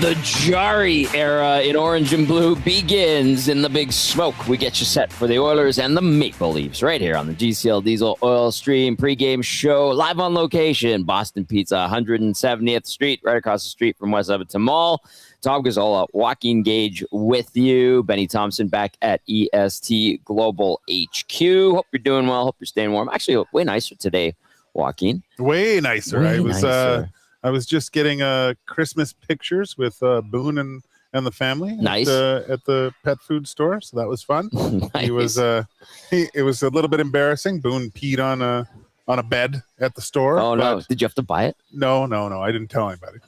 The Jari era in orange and blue begins in the Big Smoke. We get you set for the Oilers and the Maple Leafs right here on the GCL Diesel Oil Stream pregame show, live on location, Boston Pizza, 170th Street, right across the street from West Edmonton Mall. Tom Gazzola, Joaquin Gage with you. Benny Thomson back at EST Global HQ. Hope you're doing well. Hope you're staying warm. Actually, way nicer today, Joaquin. Way nicer. I was just getting Christmas pictures with Boone and the family nice. at the pet food store, so that was fun. Nice. He was it was a little bit embarrassing. Boone peed on a bed at the store. Oh no! Did you have to buy it? No. I didn't tell anybody.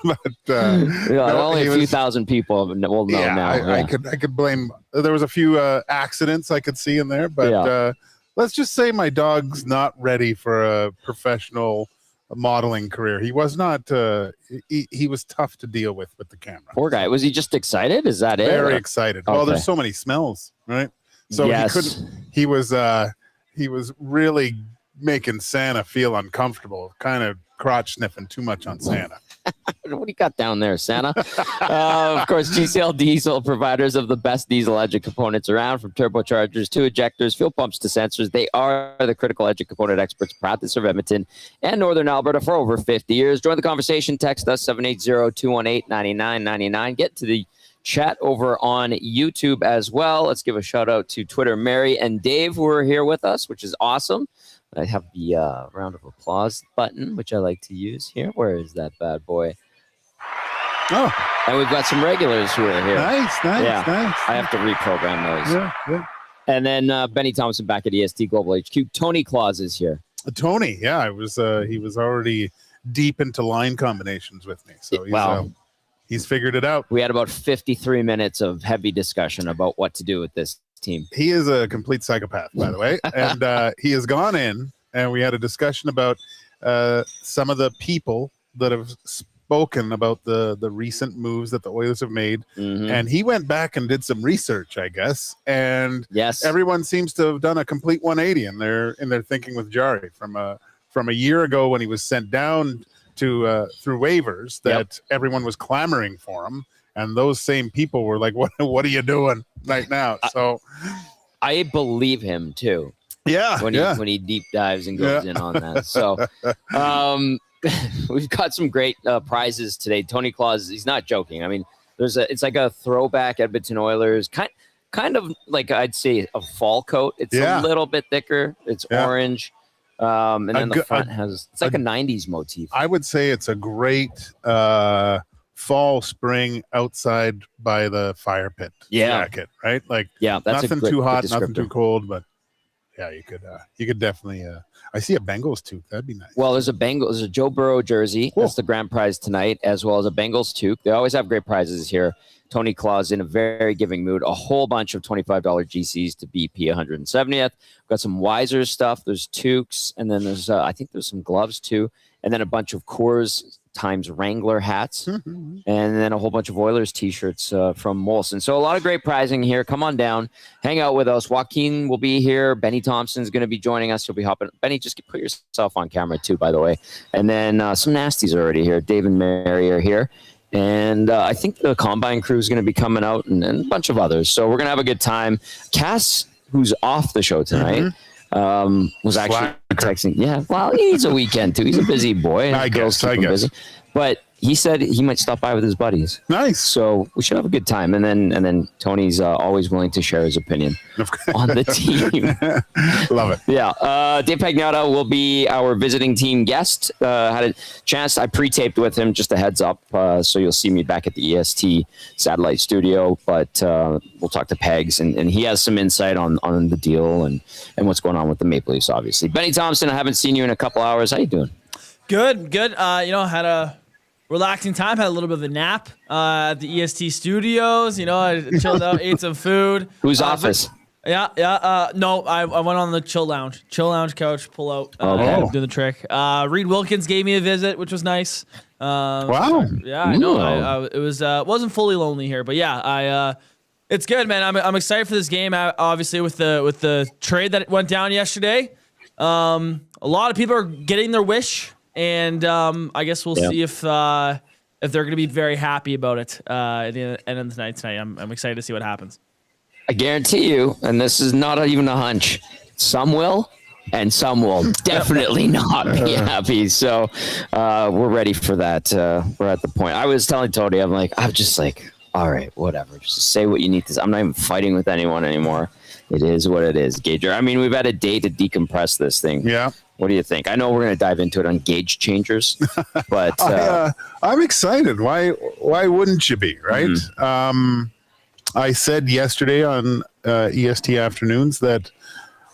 But only a few thousand people will know now. I could blame. There was a few accidents I could see in there, but let's just say my dog's not ready for a professional modeling career. He was not. He was tough to deal with the camera. Poor guy. Was he just excited? Is that it? Very excited. Okay. Well, there's so many smells, right? So yes. he couldn't. He was really making Santa feel uncomfortable, kind of crotch sniffing too much on Santa. What do you got down there, Santa? Of course, GCL Diesel, providers of the best diesel engine components around, from turbochargers to ejectors, fuel pumps to sensors. They are the critical engine component experts, proud to serve Edmonton and Northern Alberta for over 50 years. Join the conversation. Text us 780-218-9999. Get to the chat over on YouTube as well. Let's give a shout out to Twitter Mary and Dave, who are here with us, which is awesome. I have the round of applause button, which I like to use here. Where is that bad boy? Oh, and we've got some regulars who are here. Nice. I have to reprogram those. Yeah. And then Benny Thomson back at EST Global HQ. Tony Claus is here. Tony, yeah, he was already deep into line combinations with me, so he's figured it out. We had about 53 minutes of heavy discussion about what to do with this team. He is a complete psychopath, by the way, and he has gone in, and we had a discussion about some of the people that have spoken about the recent moves that the Oilers have made, and he went back and did some research, I guess, and yes, everyone seems to have done a complete 180 in their thinking with Jari from a year ago when he was sent down to through waivers that everyone was clamoring for him. And those same people were like, "What are you doing right now?" So, I believe him too. Yeah, when he deep dives and goes in on that. So, we've got some great prizes today. Tony Claus, he's not joking. I mean, it's like a throwback Edmonton Oilers kind of like, I'd say, a fall coat. It's a little bit thicker. It's orange, and then the front has like a '90s motif. I would say it's a great fall, spring, outside by the fire pit jacket, right? Like, that's nothing too hot, nothing too cold, but you could definitely. I see a Bengals toque. That'd be nice. Well, there's a Joe Burrow jersey. Cool. That's the grand prize tonight, as well as a Bengals toque. They always have great prizes here. Tony Claus in a very giving mood. A whole bunch of $25 GCs to BP 170th. We've got some Wiser stuff. There's toques, and then there's I think there's some gloves too, and then a bunch of Coors times Wrangler hats, and then a whole bunch of Oilers t-shirts from Molson. So a lot of great prizing here. Come on down, hang out with us. Joaquin will be here. Benny Thompson's going to be joining us. He'll be hopping. Benny, just put yourself on camera too, by the way. And then some nasties are already here. Dave and Mary are here. And I think the Combine crew is going to be coming out, and a bunch of others. So we're going to have a good time. Cass, who's off the show tonight, was actually texting. Yeah, well, he's a weekend too. He's a busy boy. I guess. Busy. But he said he might stop by with his buddies. Nice. So we should have a good time. And then Tony's always willing to share his opinion on the team. Love it. Yeah. Dave Pagnotta will be our visiting team guest. Had a chance. I pre-taped with him, just a heads up. So you'll see me back at the EST satellite studio. But we'll talk to Pegs, and he has some insight on the deal and what's going on with the Maple Leafs, obviously. Benny Thompson, I haven't seen you in a couple hours. How you doing? Good. Had a relaxing time. Had a little bit of a nap at the EST studios. I chilled out, ate some food. Whose office? No, I went on the chill lounge couch, pull out, do the trick. Reed Wilkins gave me a visit, which was nice. Wow. Yeah, I know. It was wasn't fully lonely here, but it's good, man. I'm excited for this game. Obviously, with the trade that went down yesterday, a lot of people are getting their wish. And I guess we'll see if if they're going to be very happy about it at the end of the night tonight. I'm excited to see what happens. I guarantee you, and this is not even a hunch, some will and some will definitely not be happy. So we're ready for that. We're at the point. I was telling Tony, I'm just like, all right, whatever. Just say what you need to say. I'm not even fighting with anyone anymore. It is what it is, Gager. I mean, we've had a day to decompress this thing. Yeah. What do you think? I know we're going to dive into it on Gage changers, but I'm excited. Why wouldn't you be, right? Mm-hmm. I said yesterday on EST Afternoons that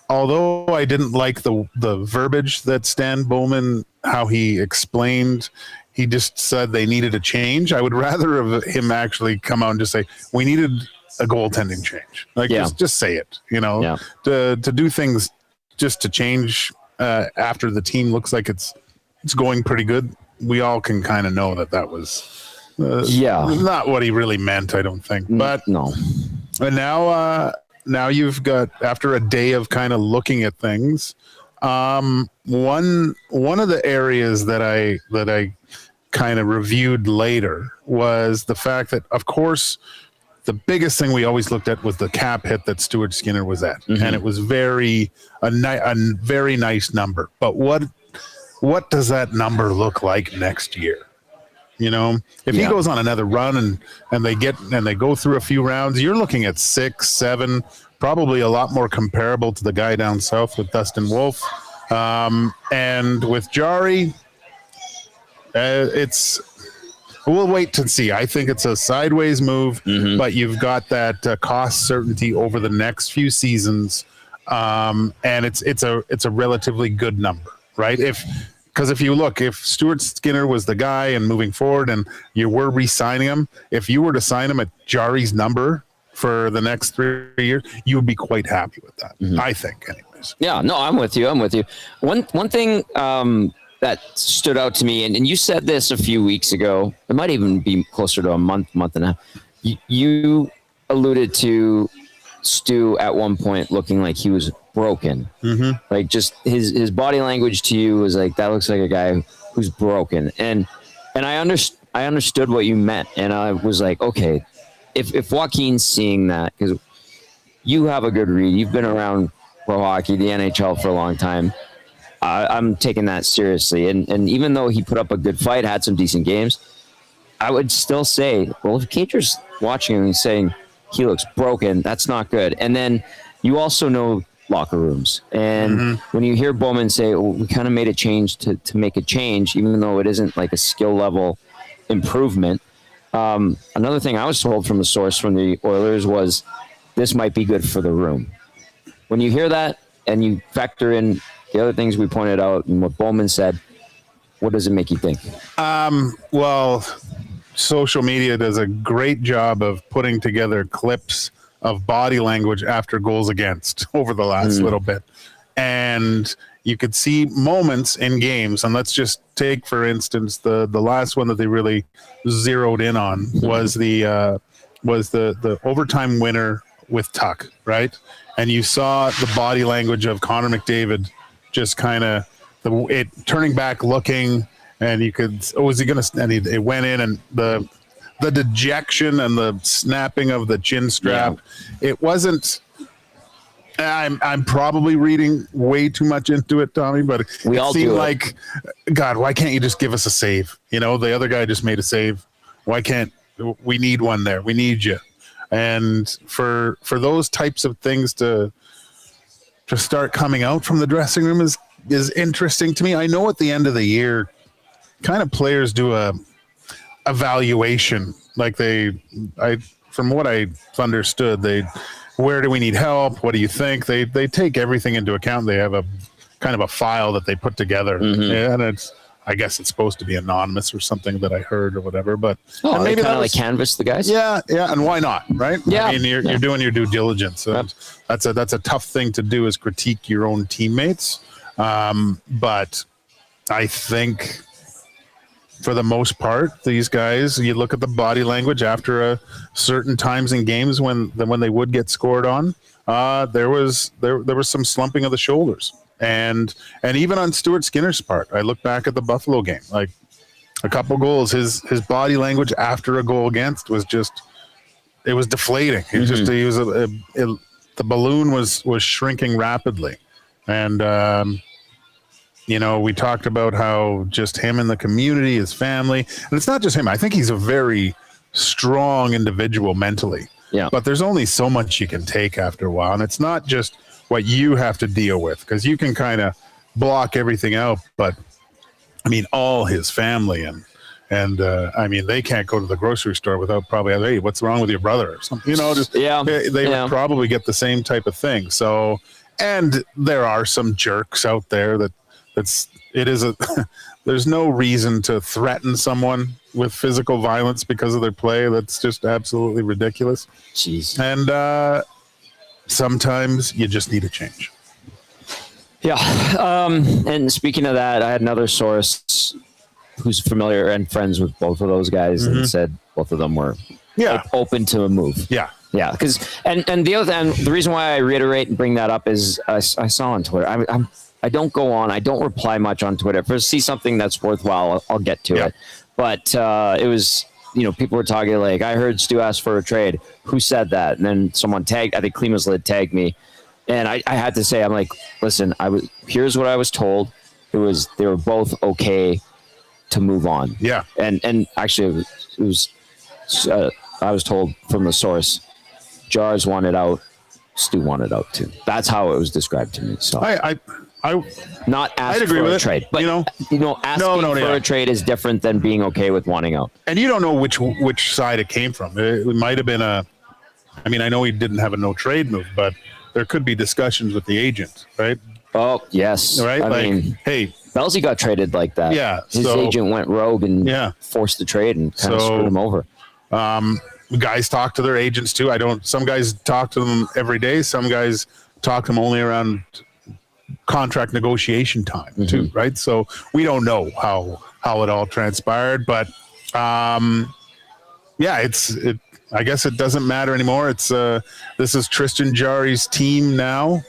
although I didn't like the verbiage that Stan Bowman, how he explained, he just said they needed a change. I would rather have him actually come out and just say, we needed a goaltending change. Just say it, to do things just to change after the team looks like it's going pretty good. We all can kind of know that was not what he really meant, I don't think. But no. And now you've got, after a day of kind of looking at things, one of the areas that I kind of reviewed later was the fact that, of course, the biggest thing we always looked at was the cap hit that Stuart Skinner was at, and it was a very nice number. But what does that number look like next year? If he goes on another run and they go through a few rounds, you're looking at 6, 7, probably a lot more comparable to the guy down south with Dustin Wolf, and with Jari. We'll wait to see. I think it's a sideways move, but you've got that cost certainty over the next few seasons, and it's a relatively good number, right? Because if Stuart Skinner was the guy and moving forward, and you were re-signing him, if you were to sign him at Jari's number for the next 3 years, you would be quite happy with that. I think, anyways. Yeah, no, I'm with you. One thing that stood out to me, and you said this a few weeks ago, it might even be closer to a month and a half. You alluded to Stu at one point looking like he was broken. Like just his body language to you was like, that looks like a guy who's broken. And I understood what you meant. And I was like, okay, if Joaquin's seeing that, because you have a good read, you've been around pro hockey, the NHL for a long time. I'm taking that seriously. And even though he put up a good fight, had some decent games, I would still say, well, if Cager's watching him and saying he looks broken, that's not good. And then you also know locker rooms. And when you hear Bowman say, well, we kind of made a change to make a change, even though it isn't like a skill level improvement. Another thing I was told from a source from the Oilers was this might be good for the room. When you hear that and you factor in the other things we pointed out and what Bowman said, what does it make you think? Well, social media does a great job of putting together clips of body language after goals against over the last little bit. And you could see moments in games, and let's just take, for instance, the last one that they really zeroed in on was the overtime winner with Tuck, right? And you saw the body language of Connor McDavid just kind of turning back, looking, and you could, was he going to, and it went in, and the dejection and the snapping of the chin strap, it wasn't, I'm probably reading way too much into it, Tommy, but it seemed like, God, why can't you just give us a save? The other guy just made a save. Why can't we need one there? We need you. And for those types of things to start coming out from the dressing room is interesting to me. I know at the end of the year, kind of players do a evaluation, like from what I understood, where do we need help? What do you think? They take everything into account. They have a kind of a file that they put together, and I guess it's supposed to be anonymous or something that I heard or whatever. But maybe kind of like canvas the guys. Yeah, and why not, right? Yeah, I mean, you're doing your due diligence. And that's a tough thing to do, is critique your own teammates. But I think, for the most part, these guys, you look at the body language after certain times in games when they would get scored on, there was some slumping of the shoulders, and even on Stuart Skinner's part. I look back at the Buffalo game, like a couple goals. His body language after a goal against was just, it was deflating. He was just, the balloon was shrinking rapidly. And, you know, we talked about how just him and the community, his family, and it's not just him. I think he's a very strong individual mentally. Yeah. But there's only so much you can take after a while. And it's not just what you have to deal with, because you can kind of block everything out. But I mean, all his family and I mean, they can't go to the grocery store without probably, hey, what's wrong with your brother or something? You know, just they would probably get the same type of thing. So, and there are some jerks out there there's no reason to threaten someone with physical violence because of their play. That's just absolutely ridiculous. Jeez. And sometimes you just need a change. Yeah. And speaking of that, I had another source who's familiar and friends with both of those guys and said both of them were open to a move. Yeah. Yeah. Because and the reason why I reiterate and bring that up is I saw on Twitter. I don't go on. I don't reply much on Twitter. If I see something that's worthwhile, I'll get to it. But it was, you know, people were talking like, I heard Stu ask for a trade. Who said that? And then someone tagged, I think Klima's Lid tagged me. And I had to say, I'm like, listen, here's what I was told. They were both okay to move on. Yeah. And actually it was I was told from the source, Jars wanted out, Stu wanted out too. That's how it was described to me. So I not asking for a trade, but asking for a trade is different than being okay with wanting out. And you don't know which side it came from. It might have been I know he didn't have a no trade move, but there could be discussions with the agent, right? Oh yes, right. I mean, hey, Belsey got traded like that. Yeah, his agent went rogue and forced the trade and kind of screwed him over. Guys talk to their agents too. Some guys talk to them every day. Some guys talk to them only around contract negotiation time too, right? So we don't know how it all transpired, but I guess it doesn't matter anymore. It's this is Tristan Jarry's team now,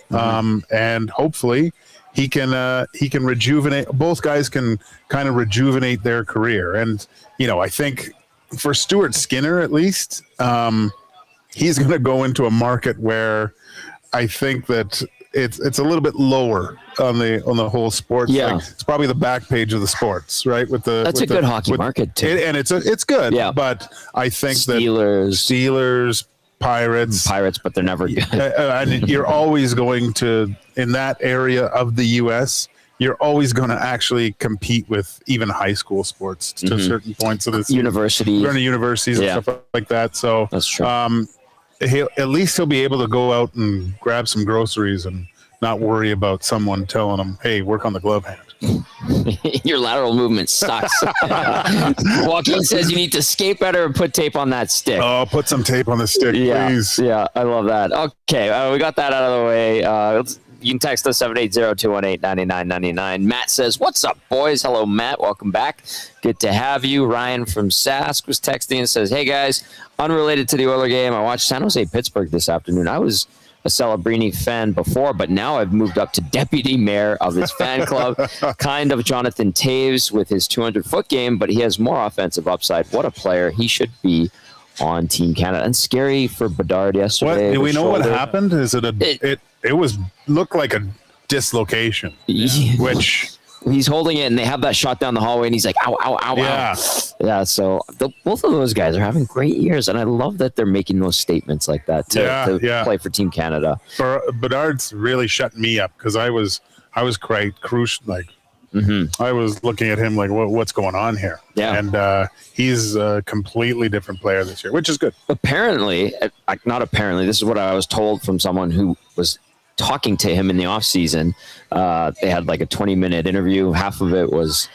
and hopefully he can rejuvenate. Both guys can kind of rejuvenate their career, and I think for Stuart Skinner at least, he's going to go into a market where I think that it's a little bit lower on the whole sports. Yeah, it's probably the back page of the sports, right? That's a good hockey market too, and it's good. Yeah, but I think Steelers, Pirates, but they're never good. And you're always going to, in that area of the U.S., you're always going to actually compete with even high school sports to certain points of this. Universities and stuff like that. So that's true. At least he'll be able to go out and grab some groceries and not worry about someone telling him, hey, work on the glove hand. Your lateral movement sucks. Joaquin says you need to skate better and put tape on that stick. Oh, put some tape on the stick, please. Yeah, I love that. Okay, we got that out of the way. You can text us 780-218-9999. Matt says, what's up, boys? Hello, Matt. Welcome back. Good to have you. Ryan from Sask was texting and says, hey, guys, unrelated to the Oiler game, I watched San Jose Pittsburgh this afternoon. I was a Celebrini fan before, but now I've moved up to deputy mayor of his fan club, kind of Jonathan Taves with his 200-foot game, but he has more offensive upside. What a player. He should be on Team Canada. And scary for Bedard yesterday. Do we know what happened? Is it looked like a dislocation, which he's holding it, and they have that shot down the hallway, and he's like, ow, ow, ow, ow. Yeah, so both of those guys are having great years, and I love that they're making those statements like that to play for Team Canada. Bedard's really shut me up because I was quite crucial. Like, I was looking at him like, what's going on here? Yeah. And he's a completely different player this year, which is good. Apparently, not apparently, this is what I was told from someone who was talking to him in the off season. They had like a 20-minute interview. Half of it was,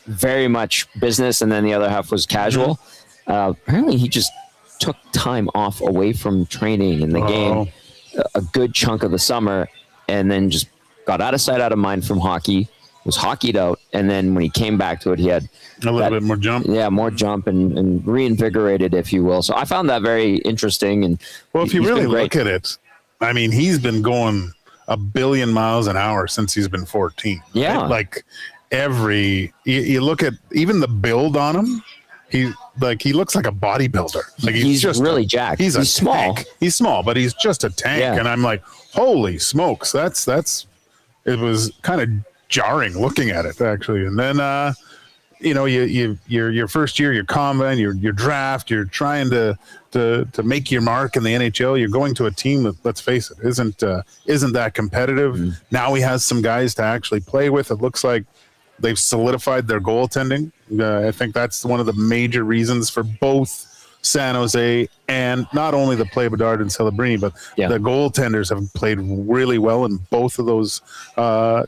very much business, and then the other half was casual. Apparently, he just took time off away from training in the game, a good chunk of the summer, and then just got out of sight, out of mind from hockey. Was hockeyed out, and then when he came back to it, he had a little bit more jump. Yeah, more jump and reinvigorated, if you will. So I found that very interesting. And if you really look at it, I mean, he's been going 1 billion miles an hour since he's been 14. Yeah, right? you look at even the build on him. He looks like a bodybuilder. Like he's just really jacked. He's small. Tank. He's small, but he's just a tank. Yeah. And I'm like, holy smokes, it was kind of jarring looking at it actually. And then your first year, your combine, your draft, you're trying to make your mark in the NHL. You're going to a team that, let's face it, isn't that competitive. Mm-hmm. Now he has some guys to actually play with. It looks like they've solidified their goaltending. I think that's one of the major reasons for both San Jose and not only the play Bedard and Celebrini, but the goaltenders have played really well in both of those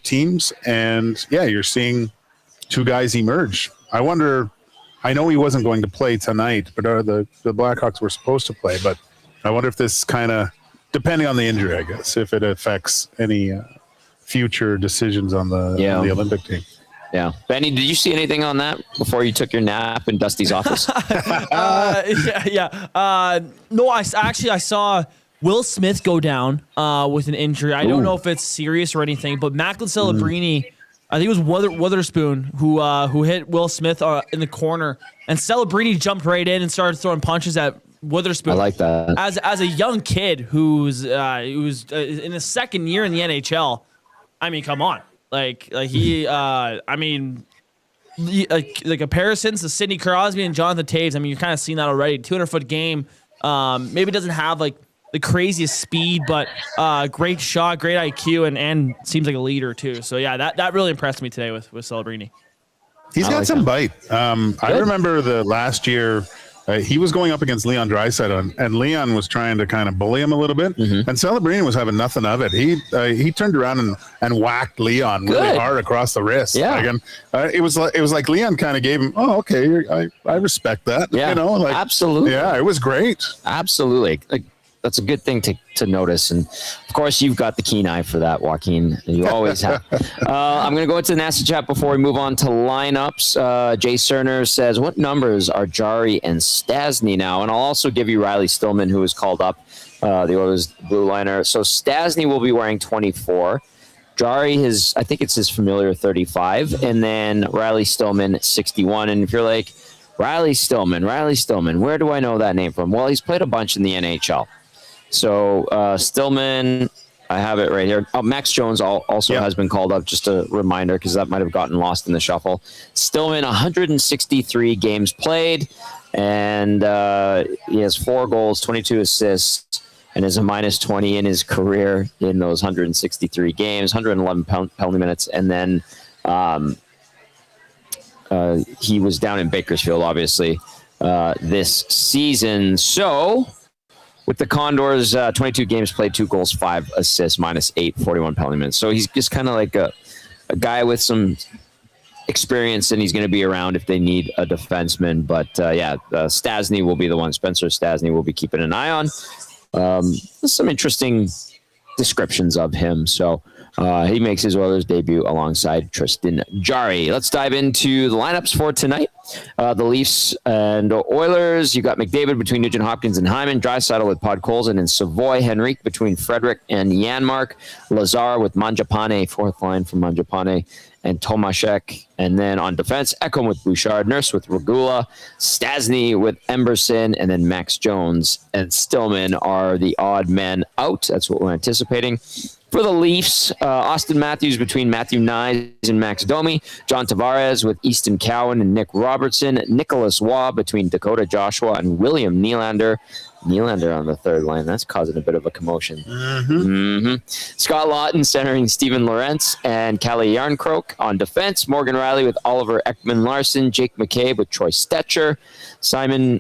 teams. And you're seeing two guys emerge. I wonder, I know he wasn't going to play tonight, but the Blackhawks were supposed to play, but I wonder if this kind of, depending on the injury, I guess, if it affects any future decisions on the Olympic team. Yeah. Benny, did you see anything on that before you took your nap in Dusty's office? No, I saw Will Smith go down with an injury. I don't know if it's serious or anything, but Macklin Celebrini, I think it was Witherspoon who hit Will Smith in the corner, and Celebrini jumped right in and started throwing punches at Witherspoon. I like that. As a young kid who's in his second year in the NHL, I mean, come on. Like comparisons to Sidney Crosby and Jonathan Toews. I mean, you're kind of seeing that already. 200-foot game. Maybe doesn't have like the craziest speed, but great shot, great IQ, and seems like a leader too. So yeah, that really impressed me today with Celebrini. He's got some bite. I remember the last year. He was going up against Leon Draisaitl, and Leon was trying to kind of bully him a little bit, and Celebrini was having nothing of it. He turned around and whacked Leon really hard across the wrist. Yeah. It was like Leon kind of gave him, oh, okay, I respect that. Yeah, absolutely. Yeah, it was great. Absolutely. That's a good thing to notice. And of course, you've got the keen eye for that, Joaquin. You always have. I'm going to go into the nasty chat before we move on to lineups. Jay Cerner says, what numbers are Jari and Stasny now? And I'll also give you Riley Stillman, who was called up, the Oilers blue liner. So Stasny will be wearing 24. Jari, I think it's his familiar 35. And then Riley Stillman, 61. And if you're like, Riley Stillman, where do I know that name from? Well, he's played a bunch in the NHL. So Stillman, I have it right here. Oh, Max Jones also has been called up, just a reminder, because that might have gotten lost in the shuffle. Stillman, 163 games played, and he has 4 goals, 22 assists, and is a minus 20 in his career in those 163 games, 111 penalty minutes, and then he was down in Bakersfield, obviously, this season. So with the Condors, 22 games played, 2 goals, 5 assists, minus 8, 41 penalty minutes. So he's just kind of like a guy with some experience, and he's going to be around if they need a defenseman. But Stasny will be the one. Spencer Stasny will be keeping an eye on. There's some interesting descriptions of him. So he makes his Oilers debut alongside Tristan Jarry. Let's dive into the lineups for tonight. The Leafs and Oilers, you got McDavid between Nugent Hopkins and Hyman, Draisaitl with Podkolzin and Savoy, Henrique between Frederick and Janmark, Lazar with Mangiapane, fourth line from Mangiapane, and Tomaszek. And then on defense, Ekholm with Bouchard, Nurse with Regula, Stasny with Emberson, and then Max Jones and Stillman are the odd men out. That's what we're anticipating. For the Leafs, Austin Matthews between Matthew Nyes and Max Domi, John Tavares with Easton Cowan and Nick Robertson, Nicholas Waugh between Dakota Joshua and William Nylander. Nylander on the third line. That's causing a bit of a commotion. Scott Lawton centering Steven Lorentz and Kalle Jarnkrok. On defense, Morgan Riley with Oliver Ekman-Larsson, Jake McCabe with Troy Stetcher, Simon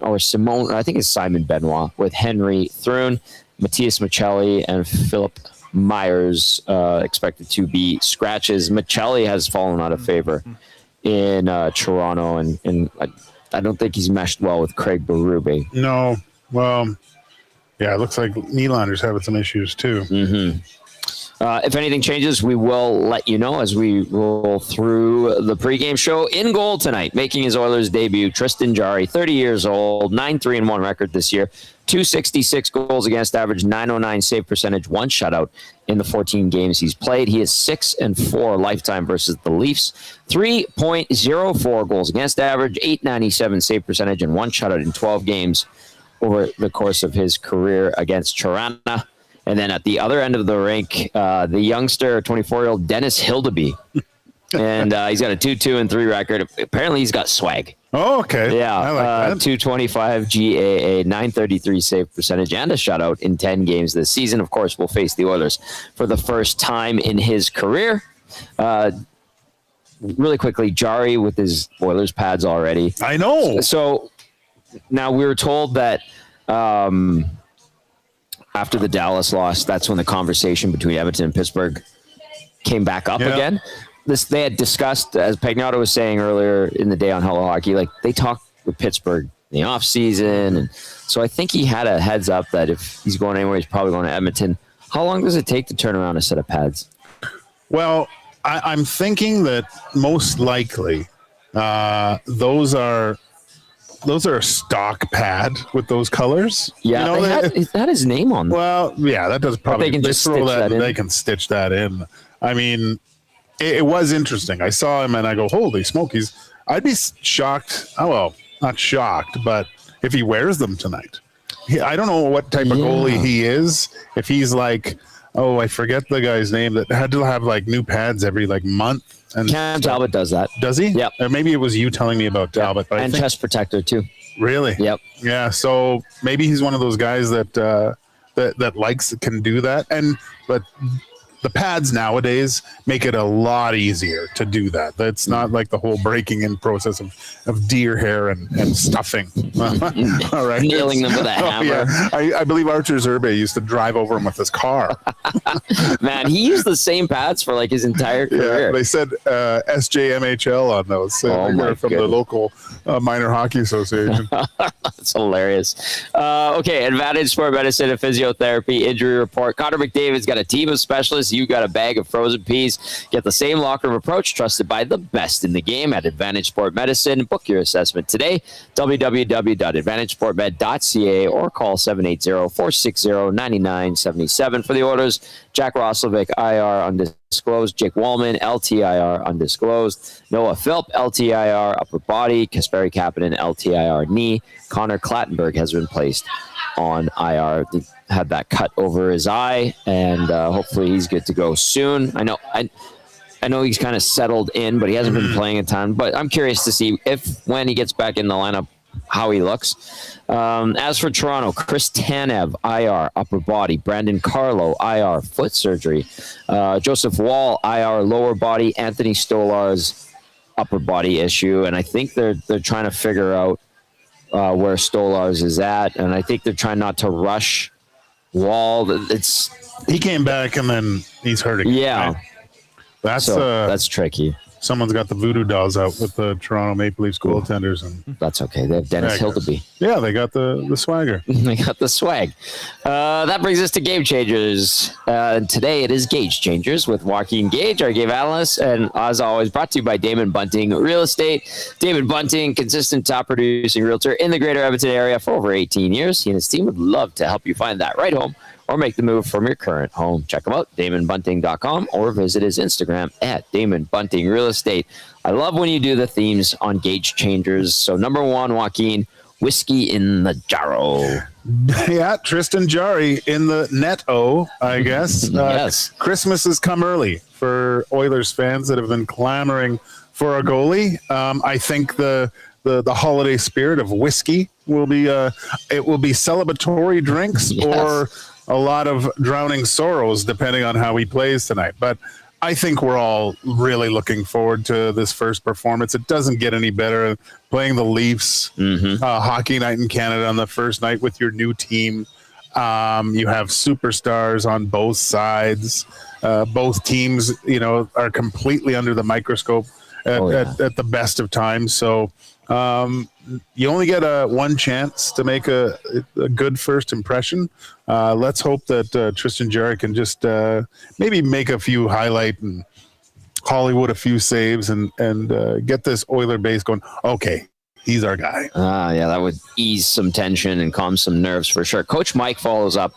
Benoit with Henry Thrun, Matthias Michelli, and Philip Myers expected to be scratches. Michelli has fallen out of favor in Toronto, and I don't think he's meshed well with Craig Berube. No. Well, yeah, it looks like Nylander's having some issues too. If anything changes, we will let you know as we roll through the pregame show. In goal tonight, making his Oilers debut, Tristan Jarry, 30 years old, 9-3-1 record this year, 266 goals against average, 909 save percentage, 1 shutout in the 14 games he's played. He is 6-4 lifetime versus the Leafs, 3.04 goals against average, 897 save percentage, and 1 shutout in 12 games over the course of his career against Tirana. And then at the other end of the rink, the youngster, 24-year-old Dennis Hildeby. And he's got a 2-2-3 record. Apparently, he's got swag. Oh, okay. Yeah. I like that. 225 GAA, 933 save percentage, and a shutout in 10 games this season. Of course, will face the Oilers for the first time in his career. Really quickly, Jarry with his Oilers pads already. I know. So now we were told that after the Dallas loss, that's when the conversation between Edmonton and Pittsburgh came back up again. They had discussed, as Pagnotta was saying earlier in the day on Hello Hockey, like they talked with Pittsburgh in the offseason. And so I think he had a heads up that if he's going anywhere, he's probably going to Edmonton. How long does it take to turn around a set of pads? Well, I'm thinking that most likely those are a stock pad with those colors. Yeah, you know, it had his name on them. Well, yeah, that does probably. They can just stitch that in. They can stitch that in. I mean, it was interesting. I saw him and I go, "Holy smokies!" I'd be shocked. Oh well, not shocked, but if he wears them tonight, I don't know what type of goalie he is. If he's like, I forget the guy's name that had to have like new pads every like month. And Cam Talbot does that. Does he? Yep. Or maybe it was you telling me about Talbot. But and chest protector too. Really? Yep. Yeah. So maybe he's one of those guys that can do that. But the pads nowadays make it a lot easier to do that. That's not like the whole breaking in process of deer hair and stuffing. All right. Nailing them with a hammer. Yeah. I believe Archer Zerbe used to drive over him with his car. Man, he used the same pads for like his entire career. Yeah, they said SJMHL on those. They're from the local minor hockey association. That's hilarious. Okay, Advantage Sport Medicine and Physiotherapy Injury Report. Connor McDavid's got a team of specialists. You got a bag of frozen peas. Get the same locker room approach trusted by the best in the game at Advantage Sport Medicine. Book your assessment today. www.advantagesportmed.ca or call 780-460-9977 for the orders. Jack Roslovic, IR undisclosed. Jake Wallman, LTIR undisclosed. Noah Philp, LTIR upper body. Kasperi Kapanen, LTIR knee. Connor Clattenburg has been placed on IR. They had that cut over his eye, and hopefully he's good to go soon. I know he's kind of settled in, but he hasn't been playing a ton. But I'm curious to see when he gets back in the lineup, how he looks. As for Toronto, Chris Tanev, IR, upper body. Brandon Carlo, IR, foot surgery. Joseph Wall, IR, lower body. Anthony Stolar's upper body issue, and I think they're trying to figure out where Stolar's is at, and I think they're trying not to rush Wall. He came back and then he's hurt again. Yeah, right? That's tricky. Someone's got the voodoo dolls out with the Toronto Maple Leafs goaltenders, and that's okay. They have Dennis Hildeby. Yeah, they got the swagger. They got the swag. That brings us to Game Changers. Today it is Gage Changers with Joaquin Gage, our game analyst, and as always, brought to you by Damon Bunting Real Estate. Damon Bunting, consistent top producing realtor in the greater Edmonton area for over 18 years. He and his team would love to help you find that right home or make the move from your current home. Check him out, DamonBunting.com, or visit his Instagram at Damon Bunting Real Estate. I love when you do the themes on Gage Changers. So number one, Joaquin, whiskey in the jarro. Yeah, Tristan Jarry in the net-o, I guess. Yes. Christmas has come early for Oilers fans that have been clamoring for a goalie. I think the holiday spirit of whiskey will be it will be celebratory drinks or a lot of drowning sorrows, depending on how he plays tonight. But I think we're all really looking forward to this first performance. It doesn't get any better playing the Leafs hockey night in Canada on the first night with your new team. You have superstars on both sides. Both teams, are completely under the microscope at the best of times. So You only get one chance to make a good first impression. Let's hope that Tristan Jarry can just maybe make a few highlight and Hollywood a few saves and get this Oiler base going. Okay, he's our guy. Yeah, that would ease some tension and calm some nerves for sure. Coach Mike follows up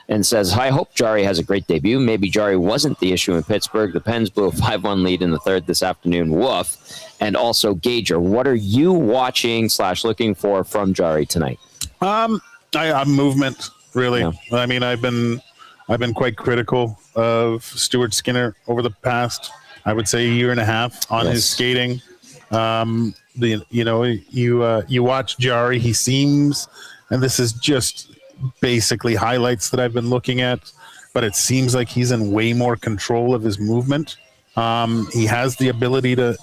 and says, I hope Jarry has a great debut. Maybe Jarry wasn't the issue in Pittsburgh. The Pens blew a 5-1 lead in the third this afternoon. Woof. And also, Gager, what are you watching / looking for from Jarry tonight? I'm movement, really. Yeah. I mean, I've been quite critical of Stuart Skinner over the past, I would say, year and a half on his skating. You watch Jarry, he seems, and this is just basically highlights that I've been looking at, but it seems like he's in way more control of his movement. He has the ability to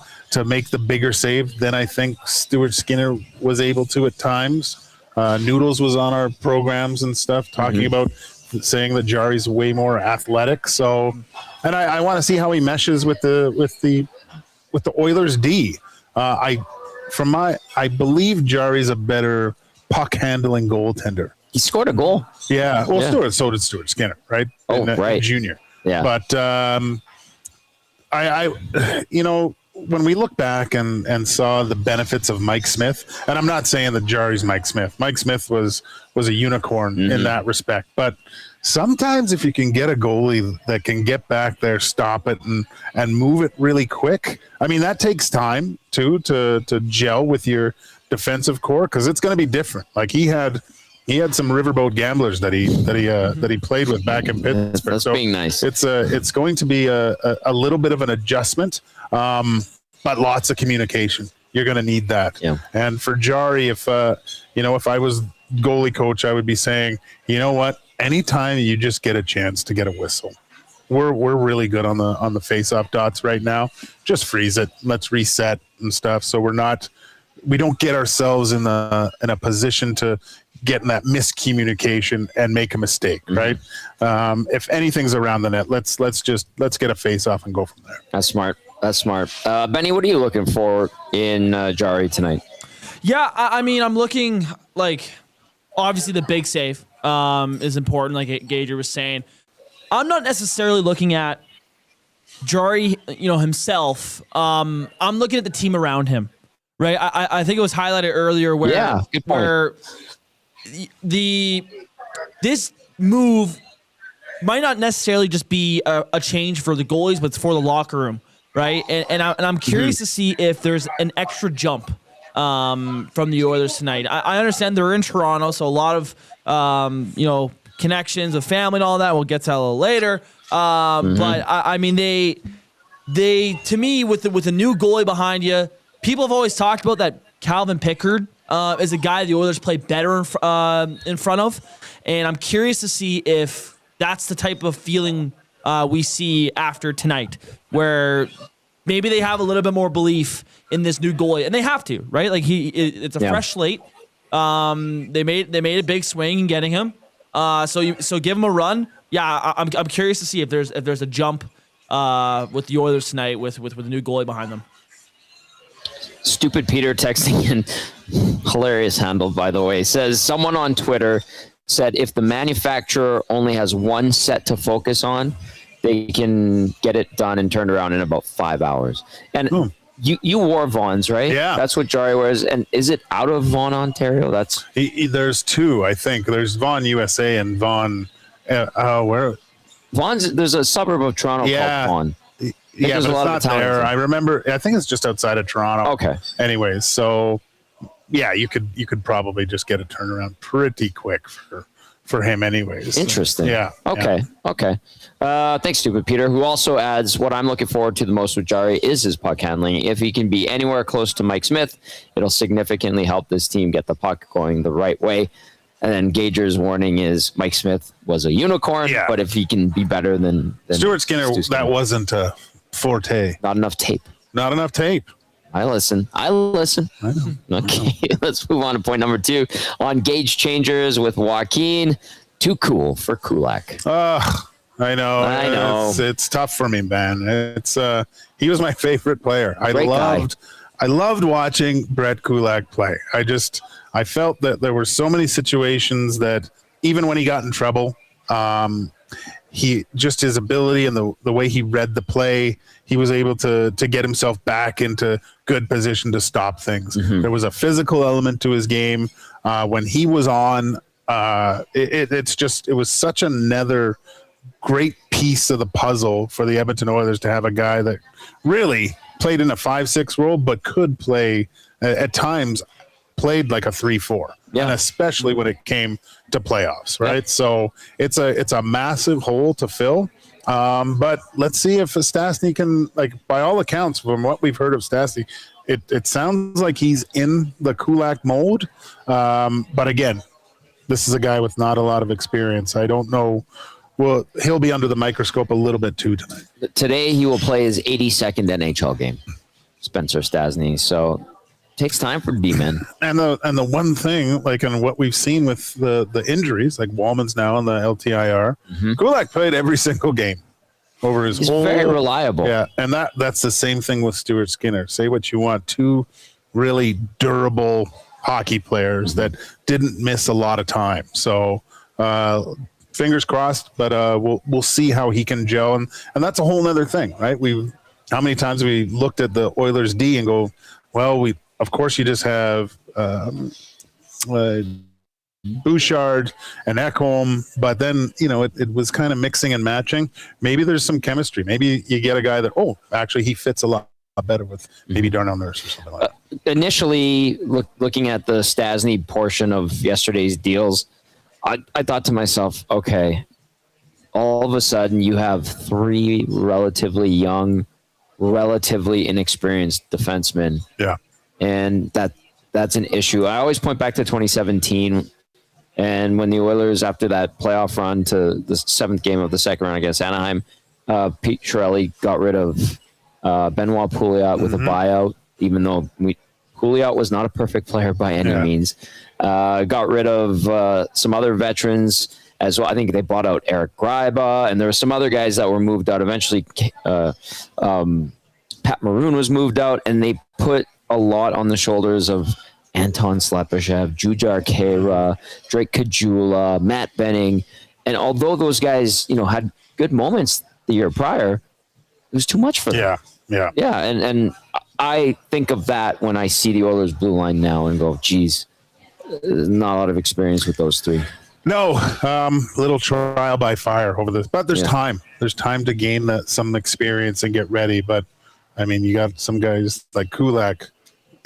make the bigger save than I think Stuart Skinner was able to at times. Noodles was on our programs and stuff talking about saying that Jarry's way more athletic. So, and I want to see how he meshes with the Oilers D. I believe Jarry's a better puck handling goaltender. He scored a goal. Yeah. Well, so did Stuart Skinner, right? Right. Junior. Yeah. But when we look back and saw the benefits of Mike Smith, and I'm not saying that Jarry's Mike Smith. Mike Smith was a unicorn in that respect. But sometimes if you can get a goalie that can get back there, stop it, and move it really quick, I mean, that takes time too to gel with your defensive core, because it's going to be different. Like he had some riverboat gamblers that he played with back in Pittsburgh. That's so being nice. It's going to be a little bit of an adjustment, but lots of communication. You're going to need that. Yeah. And for Jarry, if I was goalie coach, I would be saying, you know what? Anytime you just get a chance to get a whistle, we're really good on the face-off dots right now. Just freeze it. Let's reset and stuff. So we don't get ourselves in a position to get in that miscommunication and make a mistake, right? If anything's around the net, let's get a face-off and go from there. That's smart. Benny, what are you looking for in Jarry tonight? Yeah, I mean, I'm looking obviously the big save is important, like Gager was saying. I'm not necessarily looking at Jarry, himself. I'm looking at the team around him, right? I think it was highlighted earlier where good point. where this move might not necessarily just be a change for the goalies, but it's for the locker room, right? And I'm curious to see if there's an extra jump from the Oilers tonight. I understand they're in Toronto, so a lot of connections of family and all that. We'll get to that a little later. But I mean, they to me with the new goalie behind you, people have always talked about that Calvin Pickard is a guy the Oilers play better in front of, and I'm curious to see if that's the type of feeling we see after tonight, where maybe they have a little bit more belief in this new goalie, and they have to, right? Like it's a fresh slate. They made a big swing in getting him. So give him a run. Yeah, I'm curious to see if there's a jump with the Oilers tonight with the new goalie behind them. Stupid Peter texting in, hilarious handle, by the way, says someone on Twitter said if the manufacturer only has one set to focus on, they can get it done and turned around in about 5 hours. And you wore Vaughn's, right? Yeah. That's what Jarry wears. And is it out of Vaughan, Ontario? There's two, I think. There's Vaughan, USA, and Vaughan. Where? Vaughan's. There's a suburb of Toronto called Vaughan. Yeah, but it's not there. I remember. I think it's just outside of Toronto. Okay. Anyways, so yeah, you could probably just get a turnaround pretty quick for him. Anyways. Interesting. Yeah. Okay. Yeah. Okay. Thanks, Stupid Peter, who also adds, what I'm looking forward to the most with Jarry is his puck handling. If he can be anywhere close to Mike Smith, it'll significantly help this team get the puck going the right way. And then Gager's warning is Mike Smith was a unicorn, but if he can be better than Stuart Skinner, that wasn't a forte. Not enough tape. I listen. I know. Okay, let's move on to point number 2 on Gage changers with Joaquin. Too cool for Kulak. I know. It's tough for me, man. He was my favorite player. I I loved watching Brett Kulak play. I felt that there were so many situations that even when he got in trouble, he just his ability and the way he read the play, he was able to get himself back into good position to stop things. There was a physical element to his game when he was on. It was such another great piece of the puzzle for the Edmonton Oilers to have a guy that really played in a 5-6 role, but could play at times played like a 3-4, and especially when it came to playoffs, right? So it's a massive hole to fill. But let's see if Stastny can, like, by all accounts, from what we've heard of Stastny, it sounds like he's in the Kulak mold. But again, this is a guy with not a lot of experience. I don't know. Well, he'll be under the microscope a little bit too tonight. Today he will play his 82nd NHL game, Spencer Stastny. So takes time for D-men. And the one thing, like, in what we've seen with the injuries, like Wallman's now on the LTIR, Kulak played every single game over his He's whole. very reliable. Yeah, and that's the same thing with Stuart Skinner. Say what you want, two really durable hockey players that didn't miss a lot of time. So fingers crossed, but we'll see how he can gel, and that's a whole other thing, right? How many times we looked at the Oilers D and go, well, of course you just have Bouchard and Ekholm, but then it was kind of mixing and matching. Maybe there's some chemistry. Maybe you get a guy that actually he fits a lot better with maybe Darnell Nurse or something like that. Initially, looking at the Stastny portion of yesterday's deals, I thought to myself, okay, all of a sudden you have three relatively young, relatively inexperienced defensemen. Yeah. And that's an issue. I always point back to 2017, and when the Oilers, after that playoff run to the seventh game of the second round against Anaheim, Pete Chiarelli got rid of Benoit Pouliot with a buyout, even though Pouliot was not a perfect player by any means. Got rid of some other veterans as well. I think they bought out Eric Greiba, and there were some other guys that were moved out. Eventually, Pat Maroon was moved out, and they put a lot on the shoulders of Anton Slepyshev, Jujhar Khaira, Drake Caggiula, Matt Benning. And although those guys, had good moments the year prior, it was too much for them. Yeah. And I think of that when I see the Oilers blue line now and go, geez, not a lot of experience with those three. No, little trial by fire over this, but there's time. There's time to gain some experience and get ready. But I mean, you got some guys like Kulak.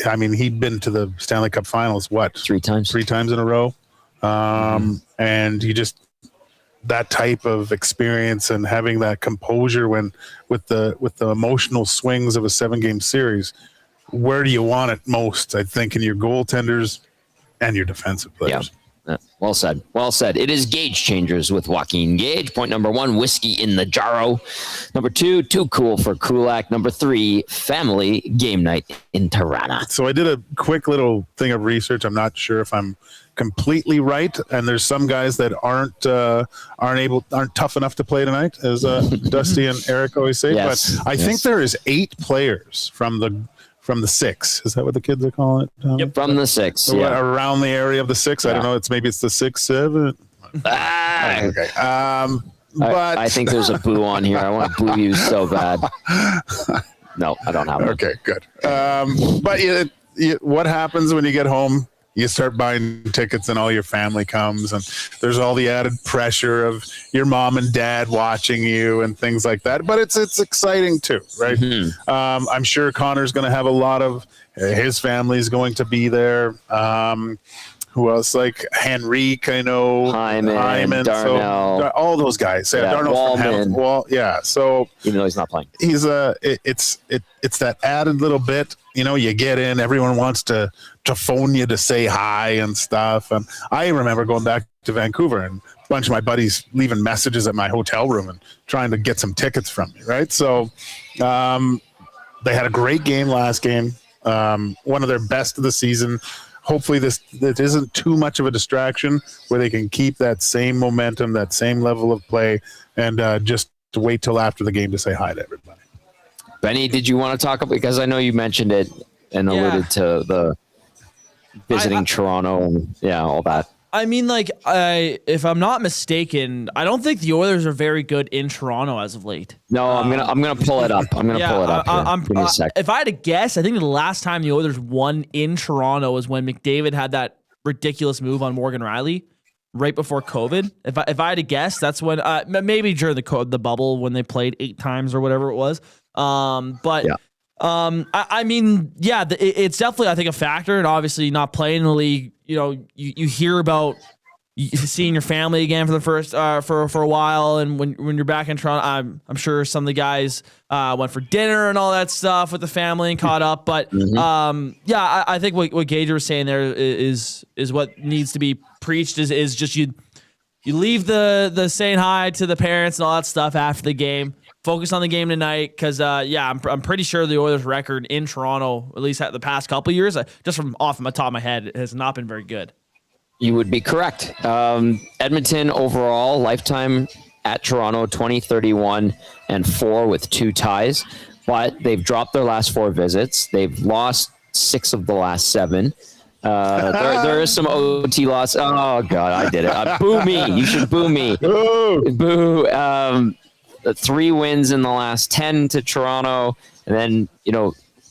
I mean, he'd been to the Stanley Cup Finals, Three times in a row. And you just, that type of experience and having that composure with the emotional swings of a 7-game series, where do you want it most? I think in your goaltenders and your defensive players. Yeah. Well said. Well said. It is Gage Changers with Joaquin Gage. Point number 1, whiskey in the jarro. Number 2, too cool for Kulak. Number 3, family game night in Tirana. So I did a quick little thing of research. I'm not sure if I'm completely right, and there's some guys that aren't tough enough to play tonight, as Dusty and Eric always say. Yes. But I think there is 8 players from the 6. Is that what the kids are calling it? Yep. From the 6. So around the area of the 6. I don't know. Maybe it's the 6, 7. Okay. But I think there's a boo on here. I want to boo you so bad. No, I don't have one. Okay, good. But what happens when you get home? You start buying tickets and all your family comes, and there's all the added pressure of your mom and dad watching you and things like that. But it's exciting too, right? I'm sure Connor's going to have a lot of his family's going to be there. Who else? Like Henrique, I know. Hyman, Darnell. So, all those guys. Yeah, Darnell Wallman. So even though he's not playing, he's it's that added little bit. You get in. Everyone wants to phone you to say hi and stuff. And I remember going back to Vancouver and a bunch of my buddies leaving messages at my hotel room and trying to get some tickets from me. Right. So they had a great game last game. One of their best of the season. Hopefully this isn't too much of a distraction where they can keep that same momentum, that same level of play, and just wait till after the game to say hi to everybody. Benny, did you want to talk about, because I know you mentioned it, and alluded to the visiting Toronto and all that. I mean, like, if I'm not mistaken, I don't think the Oilers are very good in Toronto as of late. No, I'm gonna pull it up. I'm gonna pull it up. Give me a sec. If I had to guess, I think the last time the Oilers won in Toronto was when McDavid had that ridiculous move on Morgan Riley right before COVID. If I had to guess, that's when maybe during the bubble when they played 8 times or whatever it was. I mean, it's definitely, I think, a factor, and obviously not playing in the league. You know, you hear about seeing your family again for the first for a while, and when you're back in Toronto, I'm sure some of the guys went for dinner and all that stuff with the family and caught up. But I think what Gage was saying there is what needs to be preached is just you leave the saying hi to the parents and all that stuff after the game. Focus on the game tonight because, I'm pretty sure the Oilers' record in Toronto, at least the past couple of years, just from off my top of my head, has not been very good. You would be correct. Edmonton overall, lifetime at Toronto, 20-31-4 with 2 ties. But they've dropped their last 4 visits. They've lost 6 of the last 7. There is some OT loss. Oh, God, I did it. Boo me. You should boo me. Boo. 3 wins in the last 10 to Toronto. And then,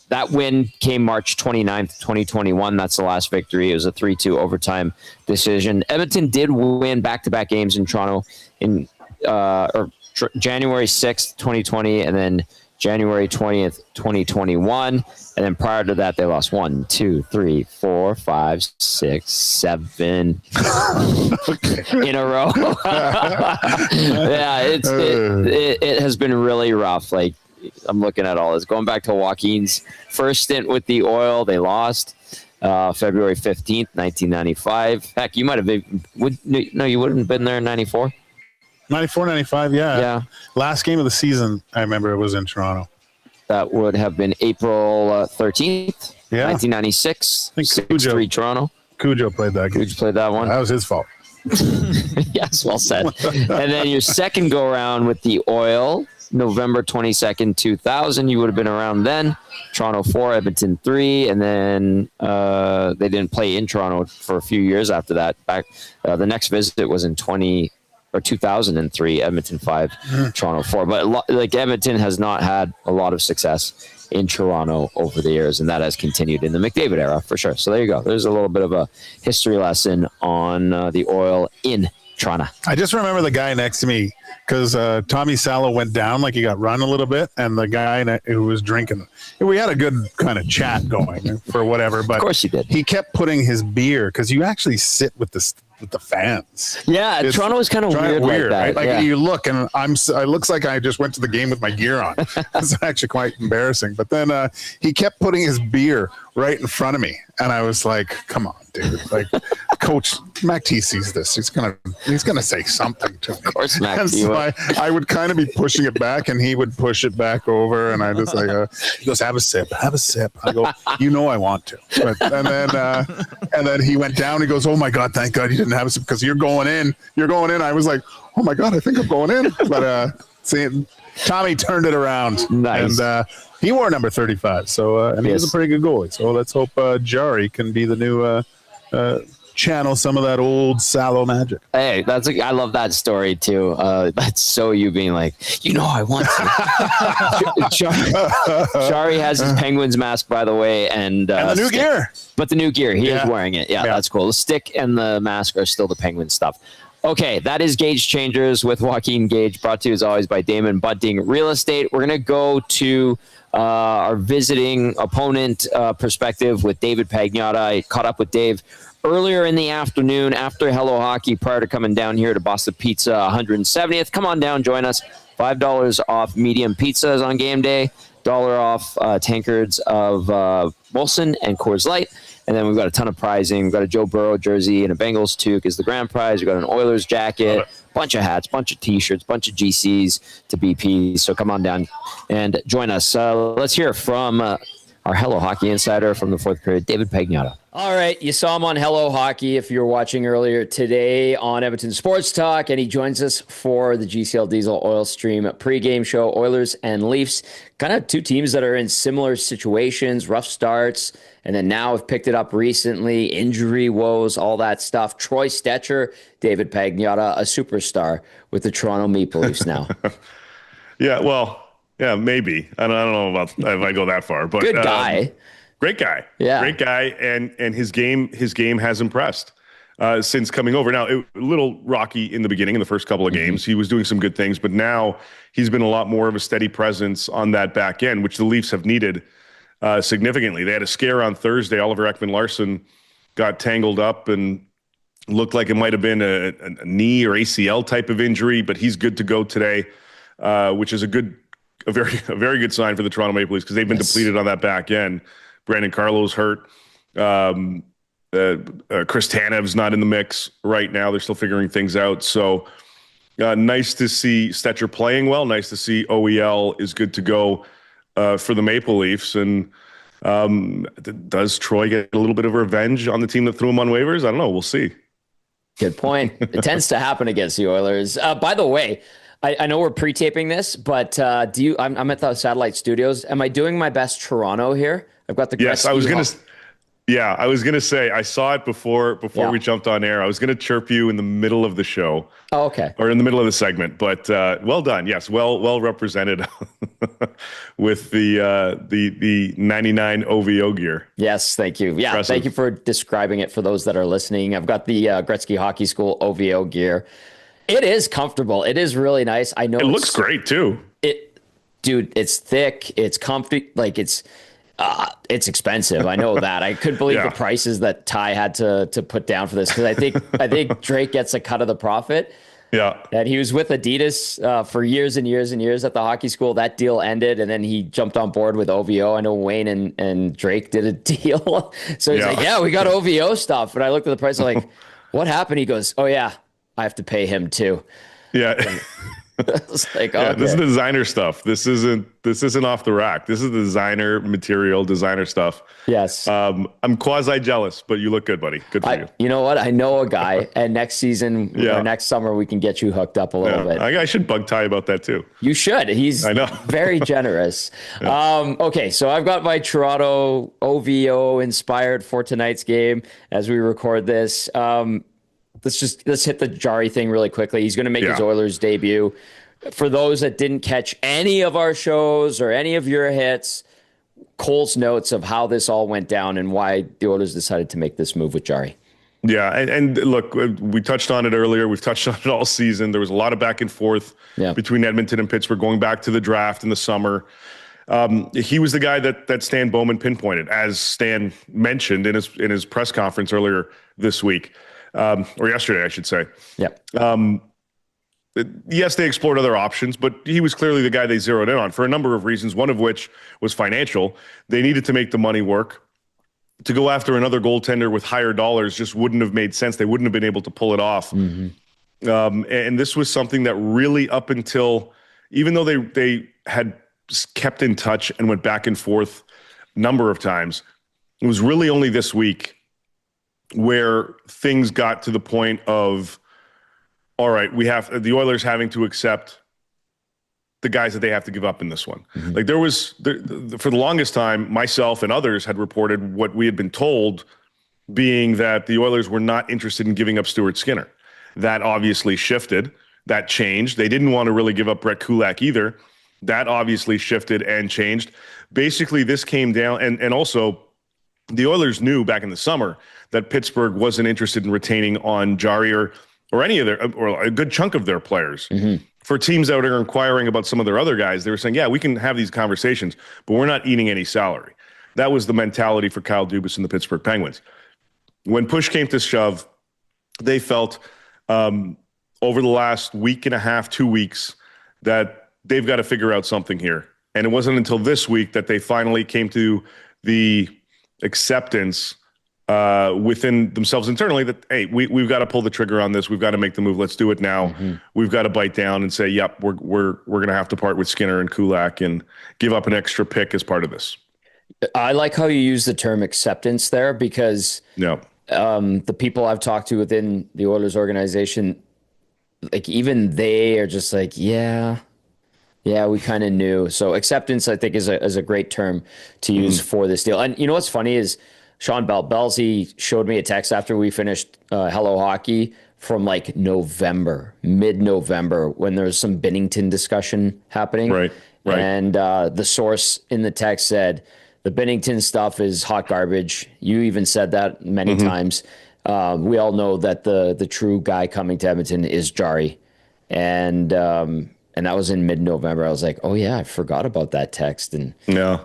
that win came March 29th, 2021. That's the last victory. It was a 3-2 overtime decision. Edmonton did win back-to-back games in Toronto in January 6th, 2020, and then January 20th, 2021. And then prior to that, they lost 1, 2, 3, 4, 5, 6, 7 in a row. It has been really rough. Like, I'm looking at all this. Going back to Joaquin's first stint with the Oil, they lost February 15th, 1995. Heck, you might have been. You wouldn't have been there in 94? 94, 95, yeah. Last game of the season, I remember it was in Toronto. That would have been April 13th, 1996. 6-3 Toronto. Cujo played that game. Cujo played that one. That was his fault. Yes, well said. And then your second go-around with the Oil, November 22nd, 2000. You would have been around then. Toronto 4, Edmonton 3, and then they didn't play in Toronto for a few years after that. The next visit was in 2003, Edmonton 5, Toronto 4. But Edmonton has not had a lot of success in Toronto over the years, and that has continued in the McDavid era for sure. So there you go. There's a little bit of a history lesson on the Oil in Toronto. I just remember the guy next to me because Tommy Salo went down, like he got run a little bit, and the guy who was drinking, we had a good kind of chat going for whatever. But of course you did. He kept putting his beer because you actually sit with the fans. Yeah, Toronto is kind of weird like that. Right? Like you look, and it looks like I just went to the game with my gear on. It's actually quite embarrassing. But then he kept putting his beer right in front of me, and I was like, "Come on, dude! Like, Coach Mac T sees this. He's gonna say something to me." Of course, Mac. And so I would kind of be pushing it back, and he would push it back over, and I just like he goes, "Have a sip, have a sip." I go, I want to. And then he went down. He goes, "Oh my God, thank God you didn't have a sip because you're going in. You're going in." I was like, "Oh my God, I think I'm going in." But see, Tommy turned it around. Nice. And he wore number 35, so he was a pretty good goalie. So let's hope Jari can be the new channel some of that old Salo magic. Hey, I love that story too. That's so you being like, I want to. Jari has his Penguins mask, by the way, and the new gear. But the new gear, he is wearing it. Yeah, that's cool. The stick and the mask are still the Penguin stuff. Okay, that is Gage Changers with Joaquin Gage, brought to you as always by Damon Bunting Real Estate. We're going to go to our visiting opponent perspective with David Pagnotta. I caught up with Dave earlier in the afternoon after Hello Hockey prior to coming down here to Boston Pizza 170th. Come on down, join us. $5 off medium pizzas on game day, $1 off tankards of Molson and Coors Light. And then we've got a ton of prizing. We've got a Joe Burrow jersey and a Bengals toque is the grand prize. We've got an Oilers jacket, bunch of hats, bunch of T-shirts, bunch of GCs to BP. So come on down and join us. Let's hear from our Hello Hockey insider from the fourth period, David Pagnotta. All right, you saw him on Hello Hockey if you were watching earlier today on Edmonton Sports Talk, and he joins us for the GCL Diesel Oil Stream pregame show. Oilers and Leafs, kind of two teams that are in similar situations, rough starts, and then now have picked it up recently, injury woes, all that stuff. Troy Stetcher, David Pagnotta, a superstar with the Toronto Maple Leafs now. Yeah, maybe. I don't know about if I go that far, but Good guy. Great guy. Yeah. Great guy. And his game has impressed since coming over. Now, a little rocky in the beginning, in the first couple of games. He was doing some good things, but now he's been a lot more of a steady presence on that back end, which the Leafs have needed significantly. They had a scare on Thursday. Oliver Ekman-Larsson got tangled up and looked like it might have been a knee or ACL type of injury, but he's good to go today, which is a very good sign for the Toronto Maple Leafs because they've been depleted on that back end. Brandon Carlo's hurt. Chris Tanev's not in the mix right now. They're still figuring things out. So nice to see Stetcher playing well. Nice to see OEL is good to go for the Maple Leafs. And does Troy get a little bit of revenge on the team that threw him on waivers? I don't know. We'll see. Good point. It tends to happen against the Oilers. By the way, I know we're pre-taping this, but I'm at the satellite studios. Am I doing my best Toronto here? I've got the Yes, I was gonna say I saw it before we jumped on air. I was gonna chirp you in the middle of the show. Oh, okay. Or in the middle of the segment, but well done. Yes, well represented with the 99 OVO gear. Yes, thank you. Yeah, Impressive. Thank you for describing it for those that are listening. I've got the Gretzky Hockey School OVO gear. It is comfortable. It is really nice. I know it looks great too. Dude, it's thick. It's comfy. Like it's expensive. I know that. I couldn't believe the prices that Ty had to put down for this because I think Drake gets a cut of the profit. Yeah. And he was with Adidas for years and years and years at the hockey school. That deal ended, and then he jumped on board with OVO. I know Wayne and Drake did a deal. So he's like, yeah, we got OVO stuff. And I looked at the price. I'm like, what happened? He goes, oh, yeah, I have to pay him too. Yeah. It's like, yeah, okay. this is designer stuff. This isn't off the rack. This is designer material, designer stuff. Yes. I'm quasi jealous, but you look good, buddy. Good for you. You know what? I know a guy, and next season or next summer we can get you hooked up a little bit. I should bug Ty about that too. You should. He's very generous. Okay, so I've got my Toronto OVO inspired for tonight's game as we record this. Let's hit the Jari thing really quickly. He's going to make his Oilers debut. For those that didn't catch any of our shows or any of your hits, Cole's notes of how this all went down and why the Oilers decided to make this move with Jari. Yeah, and look, we touched on it earlier. We've touched on it all season. There was a lot of back and forth between Edmonton and Pittsburgh going back to the draft in the summer. He was the guy that Stan Bowman pinpointed, as Stan mentioned in his press conference earlier this week. Or yesterday, I should say. Yeah. Yes, they explored other options, but he was clearly the guy they zeroed in on for a number of reasons, one of which was financial. They needed to make the money work. To go after another goaltender with higher dollars just wouldn't have made sense. They wouldn't have been able to pull it off. Mm-hmm. And this was something that really up until, even though they had kept in touch and went back and forth a number of times, it was really only this week where things got to the point of, all right, we have the Oilers having to accept the guys that they have to give up in this one. Mm-hmm. Like for the longest time, myself and others had reported what we had been told, being that the Oilers were not interested in giving up Stuart Skinner. That obviously shifted. That changed. They didn't want to really give up Brett Kulak either. That obviously shifted and changed. Basically, this came down, and also the Oilers knew back in the summer that Pittsburgh wasn't interested in retaining on Jari or any of their, or a good chunk of their players. Mm-hmm. For teams that are inquiring about some of their other guys, they were saying, yeah, we can have these conversations, but we're not eating any salary. That was the mentality for Kyle Dubas and the Pittsburgh Penguins. When push came to shove, they felt over the last week and a half, 2 weeks, that they've got to figure out something here. And it wasn't until this week that they finally came to the acceptance within themselves internally that, hey, we've got to pull the trigger on this. We've got to make the move. Let's do it now. Mm-hmm. We've got to bite down and say, yep, we're going to have to part with Skinner and Kulak and give up an extra pick as part of this. I like how you use the term acceptance there because Yeah. the people I've talked to within the Oilers organization, like even they are just like, yeah, we kind of knew. So acceptance, I think, is a great term to use for this deal. And you know what's funny is Sean Belsey showed me a text after we finished Hello Hockey from like November, mid-November, when there was some Binnington discussion happening. Right. And the source in the text said, the Binnington stuff is hot garbage. You even said that many times. We all know that the true guy coming to Edmonton is Jari. And that was in mid-November. I was like, oh, yeah, I forgot about that text. And Yeah.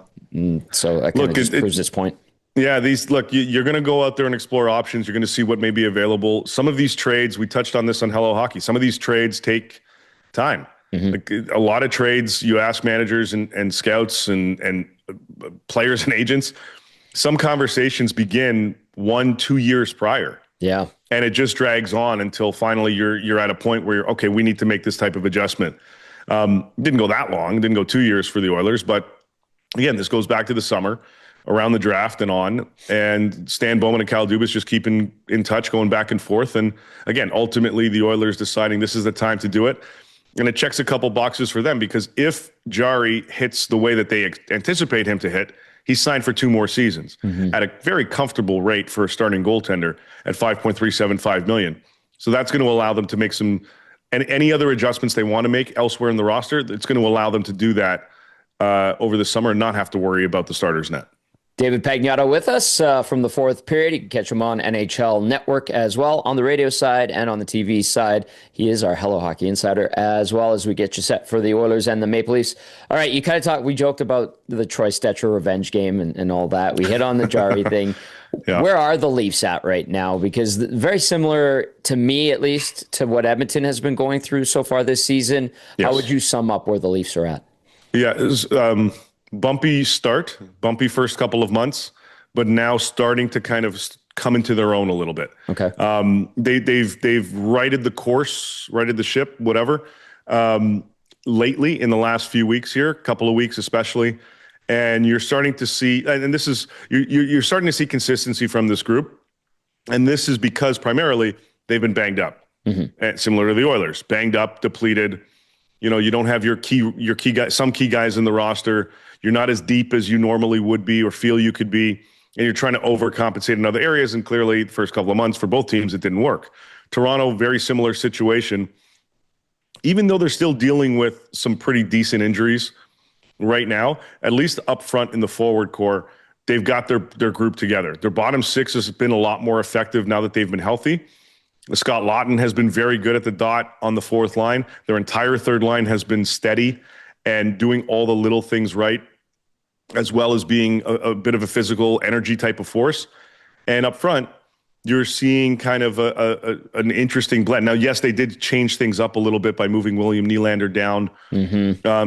so that kind of just proves this point. Yeah, you're going to go out there and explore options. You're going to see what may be available. Some of these trades, we touched on this on Hello Hockey. Some of these trades take time. Like a lot of trades, you ask managers and scouts and players and agents, some conversations begin 1-2 years prior. Yeah. And it just drags on until finally you're at a point where you're, okay, we need to make this type of adjustment. Didn't go that long, didn't go 2 years for the Oilers, but again, this goes back to the summer, around the draft and on, and Stan Bowman and Kyle Dubas just keeping in touch, going back and forth. And again, ultimately the Oilers deciding this is the time to do it. And it checks a couple boxes for them because if Jari hits the way that they anticipate him to hit, he's signed for 2 more seasons at a very comfortable rate for a starting goaltender at $5.375 million. So that's going to allow them to make any other adjustments they want to make elsewhere in the roster. It's going to allow them to do that over the summer and not have to worry about the starters net. David Pagnotta with us from the fourth period. You can catch him on NHL Network as well on the radio side and on the TV side. He is our Hello Hockey insider as well as we get you set for the Oilers and the Maple Leafs. All right, you kind of we joked about the Troy Stecher revenge game and all that. We hit on the Jari thing. Yeah. Where are the Leafs at right now? Because very similar to me, at least, to what Edmonton has been going through so far this season. Yes. How would you sum up where the Leafs are at? Yeah, bumpy start, bumpy first couple of months, but now starting to kind of come into their own a little bit. Okay. They've righted the course, righted the ship, whatever, lately in the last few weeks here, couple of weeks especially, and you're starting to see, and this is you're starting to see consistency from this group, and this is because primarily they've been banged up, and similar to the Oilers, banged up, depleted. You know, you don't have your key guys, some key guys in the roster. You're not as deep as you normally would be or feel you could be, and you're trying to overcompensate in other areas. And clearly, the first couple of months for both teams, it didn't work. Toronto, very similar situation. Even though they're still dealing with some pretty decent injuries right now, at least up front in the forward core, they've got their group together. Their bottom six has been a lot more effective now that they've been healthy. Scott Laughton has been very good at the dot on the fourth line. Their entire third line has been steady and doing all the little things right, as well as being a bit of a physical energy type of force. And up front, you're seeing kind of an interesting blend. Now, yes, they did change things up a little bit by moving William Nylander down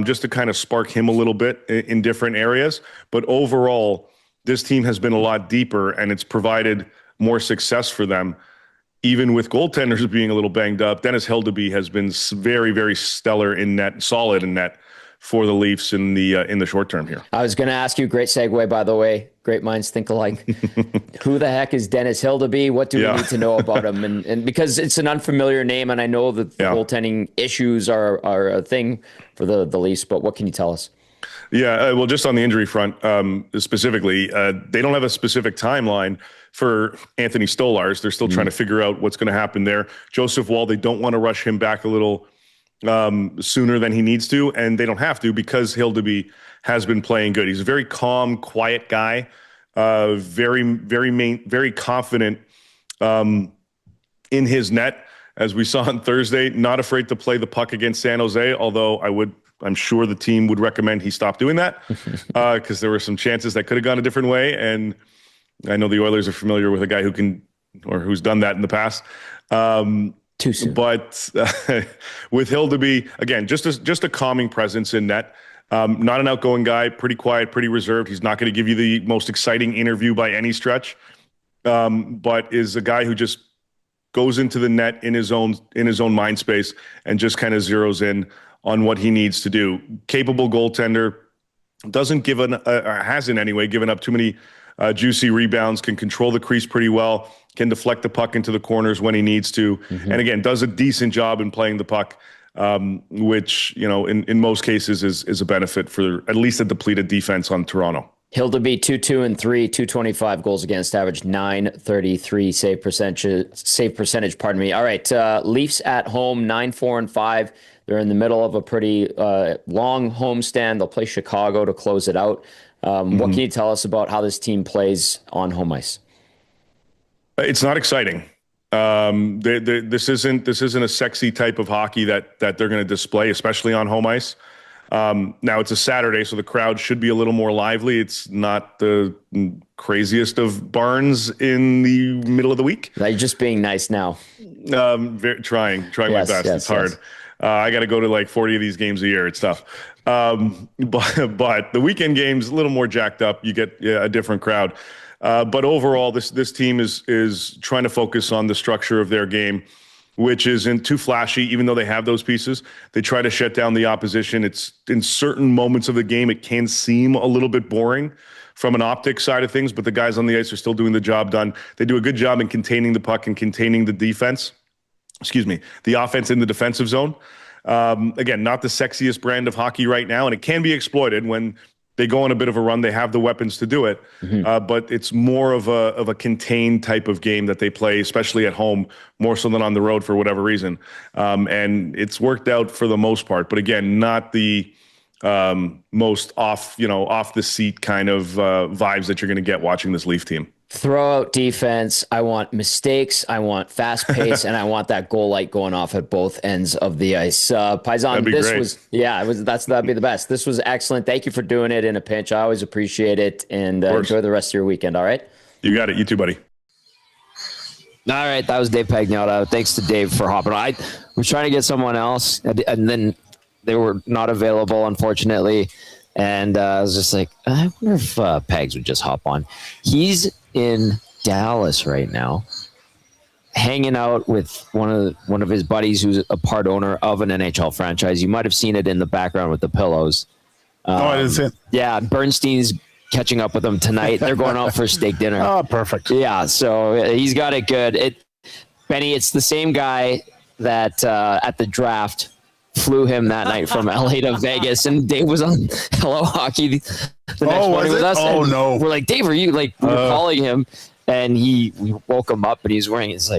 just to kind of spark him a little bit in different areas. But overall, this team has been a lot deeper, and it's provided more success for them. Even with goaltenders being a little banged up, Dennis Hildeby has been very, very stellar in net, solid in net for the Leafs in the short term here. I was going to ask you, great segue, by the way. Great minds think alike. Who the heck is Dennis Hildeby? What do we need to know about him? And because it's an unfamiliar name, and I know that goaltending issues are a thing for the Leafs, but what can you tell us? Yeah, well, just on the injury front specifically, they don't have a specific timeline for Anthony Stolarz. They're still trying to figure out what's going to happen there. Joseph Woll, they don't want to rush him back a little sooner than he needs to, and they don't have to because Hildeby has been playing good. He's a very calm, quiet guy, very confident in his net, as we saw on Thursday. Not afraid to play the puck against San Jose, although I'm sure the team would recommend he stop doing that because there were some chances that could have gone a different way. And I know the Oilers are familiar with a guy who's done that in the past. Too soon. But with Hildeby, again, just a calming presence in net. Not an outgoing guy, pretty quiet, pretty reserved. He's not going to give you the most exciting interview by any stretch, but is a guy who just goes into the net in his own mind space and just kind of zeroes in on what he needs to do. Capable goaltender, Doesn't give hasn't anyway given up too many juicy rebounds. Can control the crease pretty well. Can deflect the puck into the corners when he needs to. Mm-hmm. And again, does a decent job in playing the puck, which in most cases is a benefit for at least a depleted defense on Toronto. He'll be 2-2-3, 225 goals against average, 933 save percentage. Pardon me. All right, Leafs at home, 9-4-5. They're in the middle of a pretty long homestand. They'll play Chicago to close it out. What can you tell us about how this team plays on home ice? It's not exciting. This isn't a sexy type of hockey that they're going to display, especially on home ice. Now it's a Saturday, so the crowd should be a little more lively. It's not the craziest of barns in the middle of the week. You're just being nice now. Trying my best. It's hard. I got to go to like 40 of these games a year. It's tough. But the weekend games a little more jacked up. You get a different crowd. But overall, this team is trying to focus on the structure of their game, which isn't too flashy. Even though they have those pieces, they try to shut down the opposition. It's in certain moments of the game, it can seem a little bit boring from an optic side of things, but the guys on the ice are still doing the job done. They do a good job in containing the puck and containing the defense. The offense in the defensive zone. Again, not the sexiest brand of hockey right now, and it can be exploited when they go on a bit of a run. They have the weapons to do it, but it's more of a contained type of game that they play, especially at home, more so than on the road for whatever reason. And it's worked out for the most part, but again, not the most off the seat kind of vibes that you're going to get watching this Leaf team. Throw out defense. I want mistakes. I want fast pace, and I want that goal light going off at both ends of the ice. Paisan, that'd be the best. This was excellent. Thank you for doing it in a pinch. I always appreciate it, and enjoy the rest of your weekend. All right. You got it. You too, buddy. All right. That was Dave Pagnotta. Thanks to Dave for hopping on. I was trying to get someone else, and then they were not available, unfortunately. And I was just like, I wonder if Pags would just hop on. He's in Dallas right now, hanging out with one of his buddies who's a part owner of an NHL franchise. You might have seen it in the background with the pillows. I didn't see it. Yeah, Bernstein's catching up with them tonight. They're going out for steak dinner. Oh, perfect. Yeah, so he's got it good. Benny, it's the same guy that at the draft flew him that night from LA to Vegas, and Dave was on Hello Hockey the next morning with us. Oh, no. We're like, Dave, are you we were calling him, and we woke him up, and he's wearing his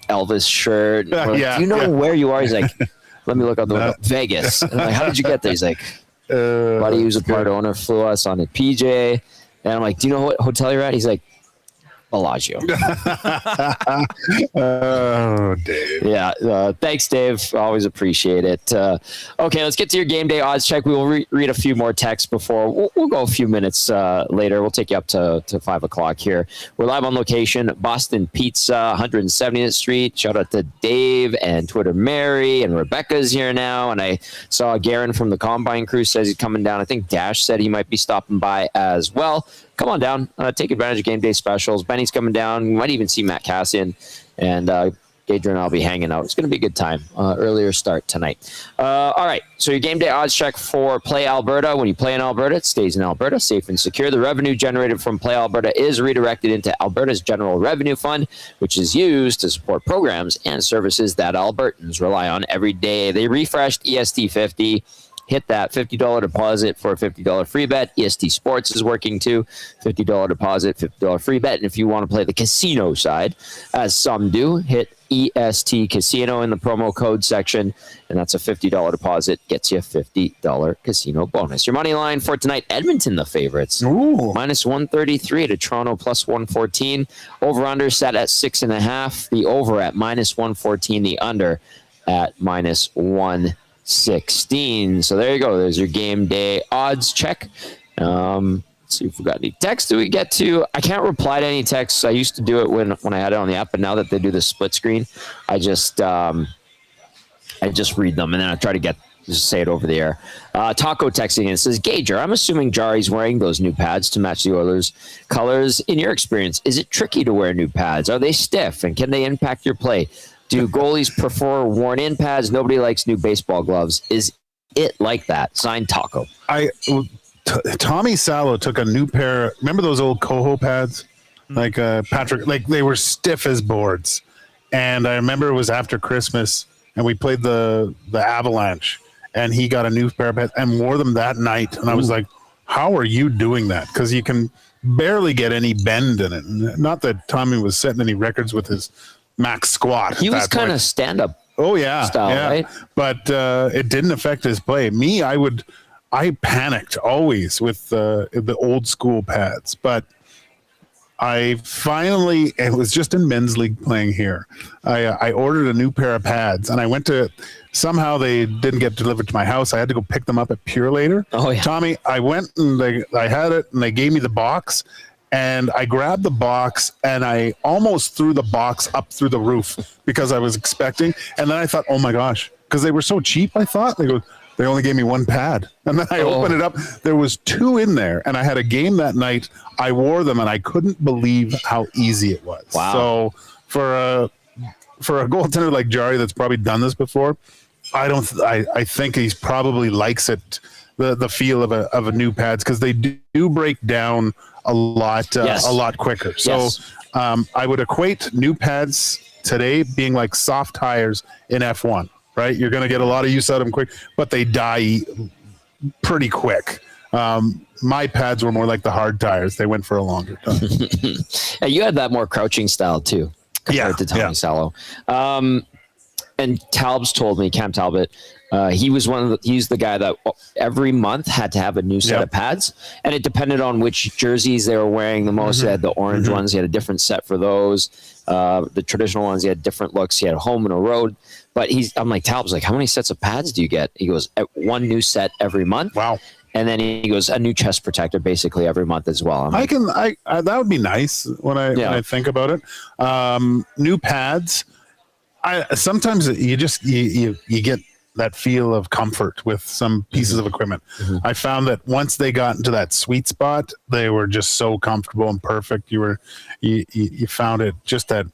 Elvis shirt. Like, do you know where you are? He's like, let me look out the window. Vegas. And I'm like, how did you get there? He's like, buddy who's a part owner flew us on a PJ. And I'm like, do you know what hotel you're at? He's like, Bellagio. Oh, Dave. Yeah. Thanks, Dave. Always appreciate it. Okay, let's get to your game day odds check. We will read a few more texts before. We'll go a few minutes later. We'll take you up to 5 o'clock here. We're live on location, Boston Pizza, 170th Street. Shout out to Dave and Twitter Mary, and Rebecca's here now. And I saw Garen from the Combine crew says he's coming down. I think Dash said he might be stopping by as well. Come on down. Take advantage of game day specials. Benny's coming down. You might even see Matt Cassian. And Gage and I'll be hanging out. It's going to be a good time. Earlier start tonight. All right. So your game day odds check for Play Alberta. When you play in Alberta, it stays in Alberta, safe and secure. The revenue generated from Play Alberta is redirected into Alberta's General Revenue Fund, which is used to support programs and services that Albertans rely on every day. They refreshed EST 50. Hit that $50 deposit for a $50 free bet. EST Sports is working too. $50 deposit, $50 free bet. And if you want to play the casino side, as some do, hit EST Casino in the promo code section. And that's a $50 deposit. Gets you a $50 casino bonus. Your money line for tonight, Edmonton, the favorites. Ooh. Minus 133 to Toronto plus 114. Over-under set at 6.5. The over at minus 114. The under at minus 116. So there you go. There's your game day odds check. Let's see if we got any texts. Do we get to? I can't reply to any texts. I used to do it when I had it on the app, but now that they do the split screen, I just read them and then I try to just say it over the air. Taco texting in says, Gager, I'm assuming Jari's wearing those new pads to match the Oilers' colors. In your experience, is it tricky to wear new pads? Are they stiff and can they impact your play? Do goalies prefer worn-in pads? Nobody likes new baseball gloves. Is it like that? Signed, Taco. Tommy Salo took a new pair. Remember those old Coho pads? Like Patrick, like they were stiff as boards. And I remember it was after Christmas and we played the Avalanche and he got a new pair of pads and wore them that night. And I was like, how are you doing that? Because you can barely get any bend in it. Not that Tommy was setting any records with his max squat. He was kind of stand-up. Oh yeah, style, yeah. Right? But it didn't affect his play. Me, I panicked always with the old school pads, but I finally, it was just in men's league playing here. I ordered a new pair of pads and I went to, somehow they didn't get delivered to my house. I had to go pick them up at Pure Later. Oh yeah. Tommy, I went and I had it and they gave me the box and I grabbed the box and I almost threw the box up through the roof because I was expecting. And then I thought, oh my gosh, because they were so cheap, I thought. They only gave me one pad. And then I opened it up. There was two in there. And I had a game that night. I wore them and I couldn't believe how easy it was. Wow. So for a goaltender like Jari that's probably done this before, I think he's probably likes it, the feel of a new pads, because they do break down a lot quicker. So I would equate new pads today being like soft tires in F1. Right, you're going to get a lot of use out of them quick, but they die pretty quick. My pads were more like the hard tires; they went for a longer time. Yeah, you had that more crouching style too, compared to Tommy Salo. And Talb's told me, Cam Talbot, he's the guy that every month had to have a new set of pads, and it depended on which jerseys they were wearing the most. They had the orange ones; he had a different set for those. The traditional ones, he had different looks. He had a home and a road. But I'm like, Talb's like, how many sets of pads do you get? He goes, one new set every month. Wow. And then he goes, a new chest protector basically every month as well. That would be nice when I think about it. New pads. Sometimes you get that feel of comfort with some pieces of equipment. I found that once they got into that sweet spot, they were just so comfortable and perfect. You found it just that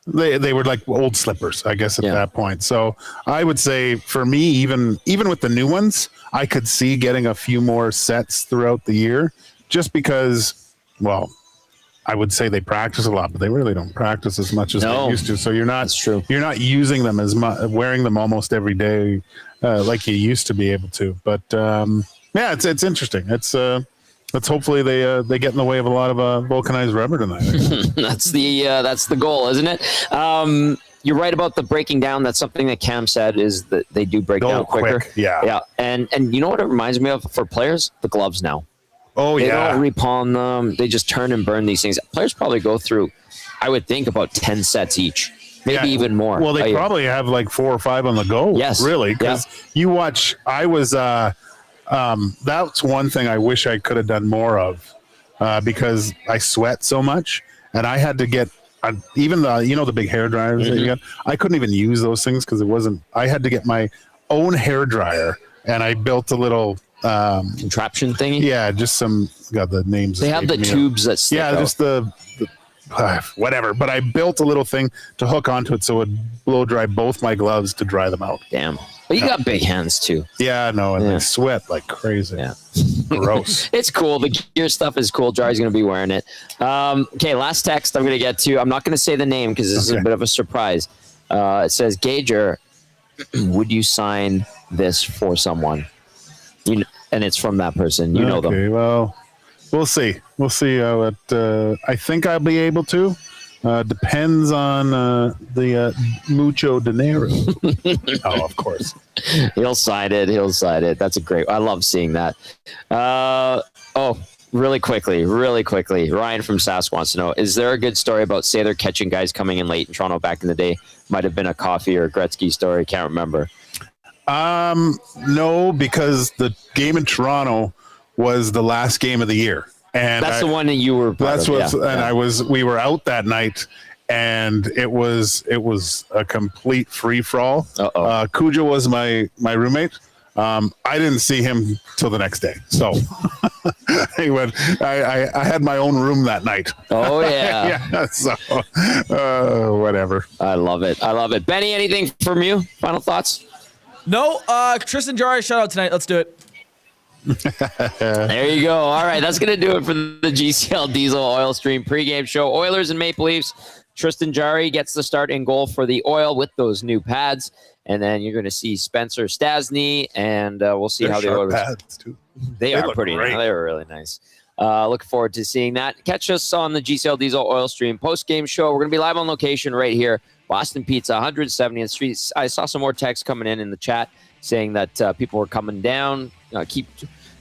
they were like old slippers, I guess, at that point. So I would say for me, even with the new ones, I could see getting a few more sets throughout the year, just because, well, I would say they practice a lot, but they really don't practice as much as they used to. So you're not using them as much, wearing them almost every day like you used to be able to. But it's interesting. Let's hopefully they get in the way of a lot of vulcanized rubber tonight. That's the goal, isn't it? You're right about the breaking down. That's something that Cam said, is that they do break down quicker. Yeah. And you know what it reminds me of for players? The gloves now. Oh, they don't repalm them. They just turn and burn these things. Players probably go through, I would think, about 10 sets each, maybe even more. Well, they probably have like 4 or 5 on the go. Yes. Really. Because you watch, that's one thing I wish I could have done more of because I sweat so much and I had to get, even the big hair dryers that you got, I couldn't even use those things because I had to get my own hair dryer and I built a little contraption thingy. Yeah, just the names. They have the tubes that stick out. Just the whatever. But I built a little thing to hook onto it so it would blow dry both my gloves to dry them out. Damn. But you got big hands too. Yeah, no, and they sweat like crazy. Yeah. Gross. It's cool. The gear stuff is cool. Jari's going to be wearing it. Okay, last text I'm going to get to. I'm not going to say the name because this is a bit of a surprise. It says, Gager, would you sign this for someone? And it's from that person. You know them. Okay, well, we'll see. We'll see how it. I think I'll be able to. Depends on the mucho dinero. Oh, of course. He'll sign it. That's I love seeing that. Really quickly. Ryan from Sask wants to know, is there a good story about Sather catching guys coming in late in Toronto back in the day? Might have been a Coffee or a Gretzky story. Can't remember. No, because the game in Toronto was the last game of the year. And that's the one that you were part of. We were out that night and it was a complete free for all. Cujo was my roommate. I didn't see him till the next day. So I had my own room that night. Oh yeah. Yeah. So whatever. I love it. Benny, anything from you? Final thoughts? No, Tristan Jari, shout out tonight. Let's do it. There you go. All right, that's going to do it for the GCL Diesel Oil Stream pregame show. Oilers and Maple Leafs. Tristan Jarry gets the start in goal for the Oil with those new pads. And then you're going to see Spencer Stasny, and we'll see how the Oilers. Pads too. They are pretty nice. They were really nice. Looking forward to seeing that. Catch us on the GCL Diesel Oil Stream post-game show. We're going to be live on location right here. Boston Pizza, 170th Street. I saw some more texts coming in the chat saying that people were coming down. Keep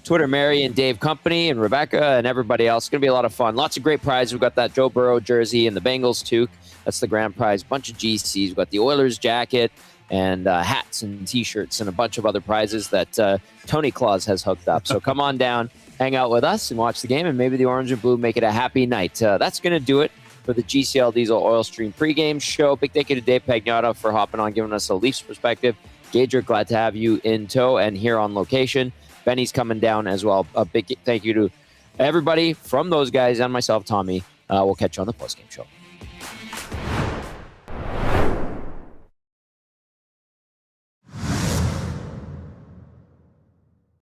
Twitter Mary and Dave company and Rebecca and everybody else. It's going to be a lot of fun. Lots of great prizes. We've got that Joe Burrow jersey and the Bengals toque. That's the grand prize. Bunch of GCs. We've got the Oilers jacket and hats and T-shirts and a bunch of other prizes that Tony Claus has hooked up. So come on down, hang out with us, and watch the game, and maybe the Orange and Blue make it a happy night. That's going to do it for the GCL Diesel Oil Stream pregame show. Big thank you to Dave Pagnotta for hopping on, giving us a Leafs perspective. Gager, glad to have you in tow and here on location. Benny's coming down as well. A big thank you to everybody from those guys and myself, Tommy. We'll catch you on the postgame show.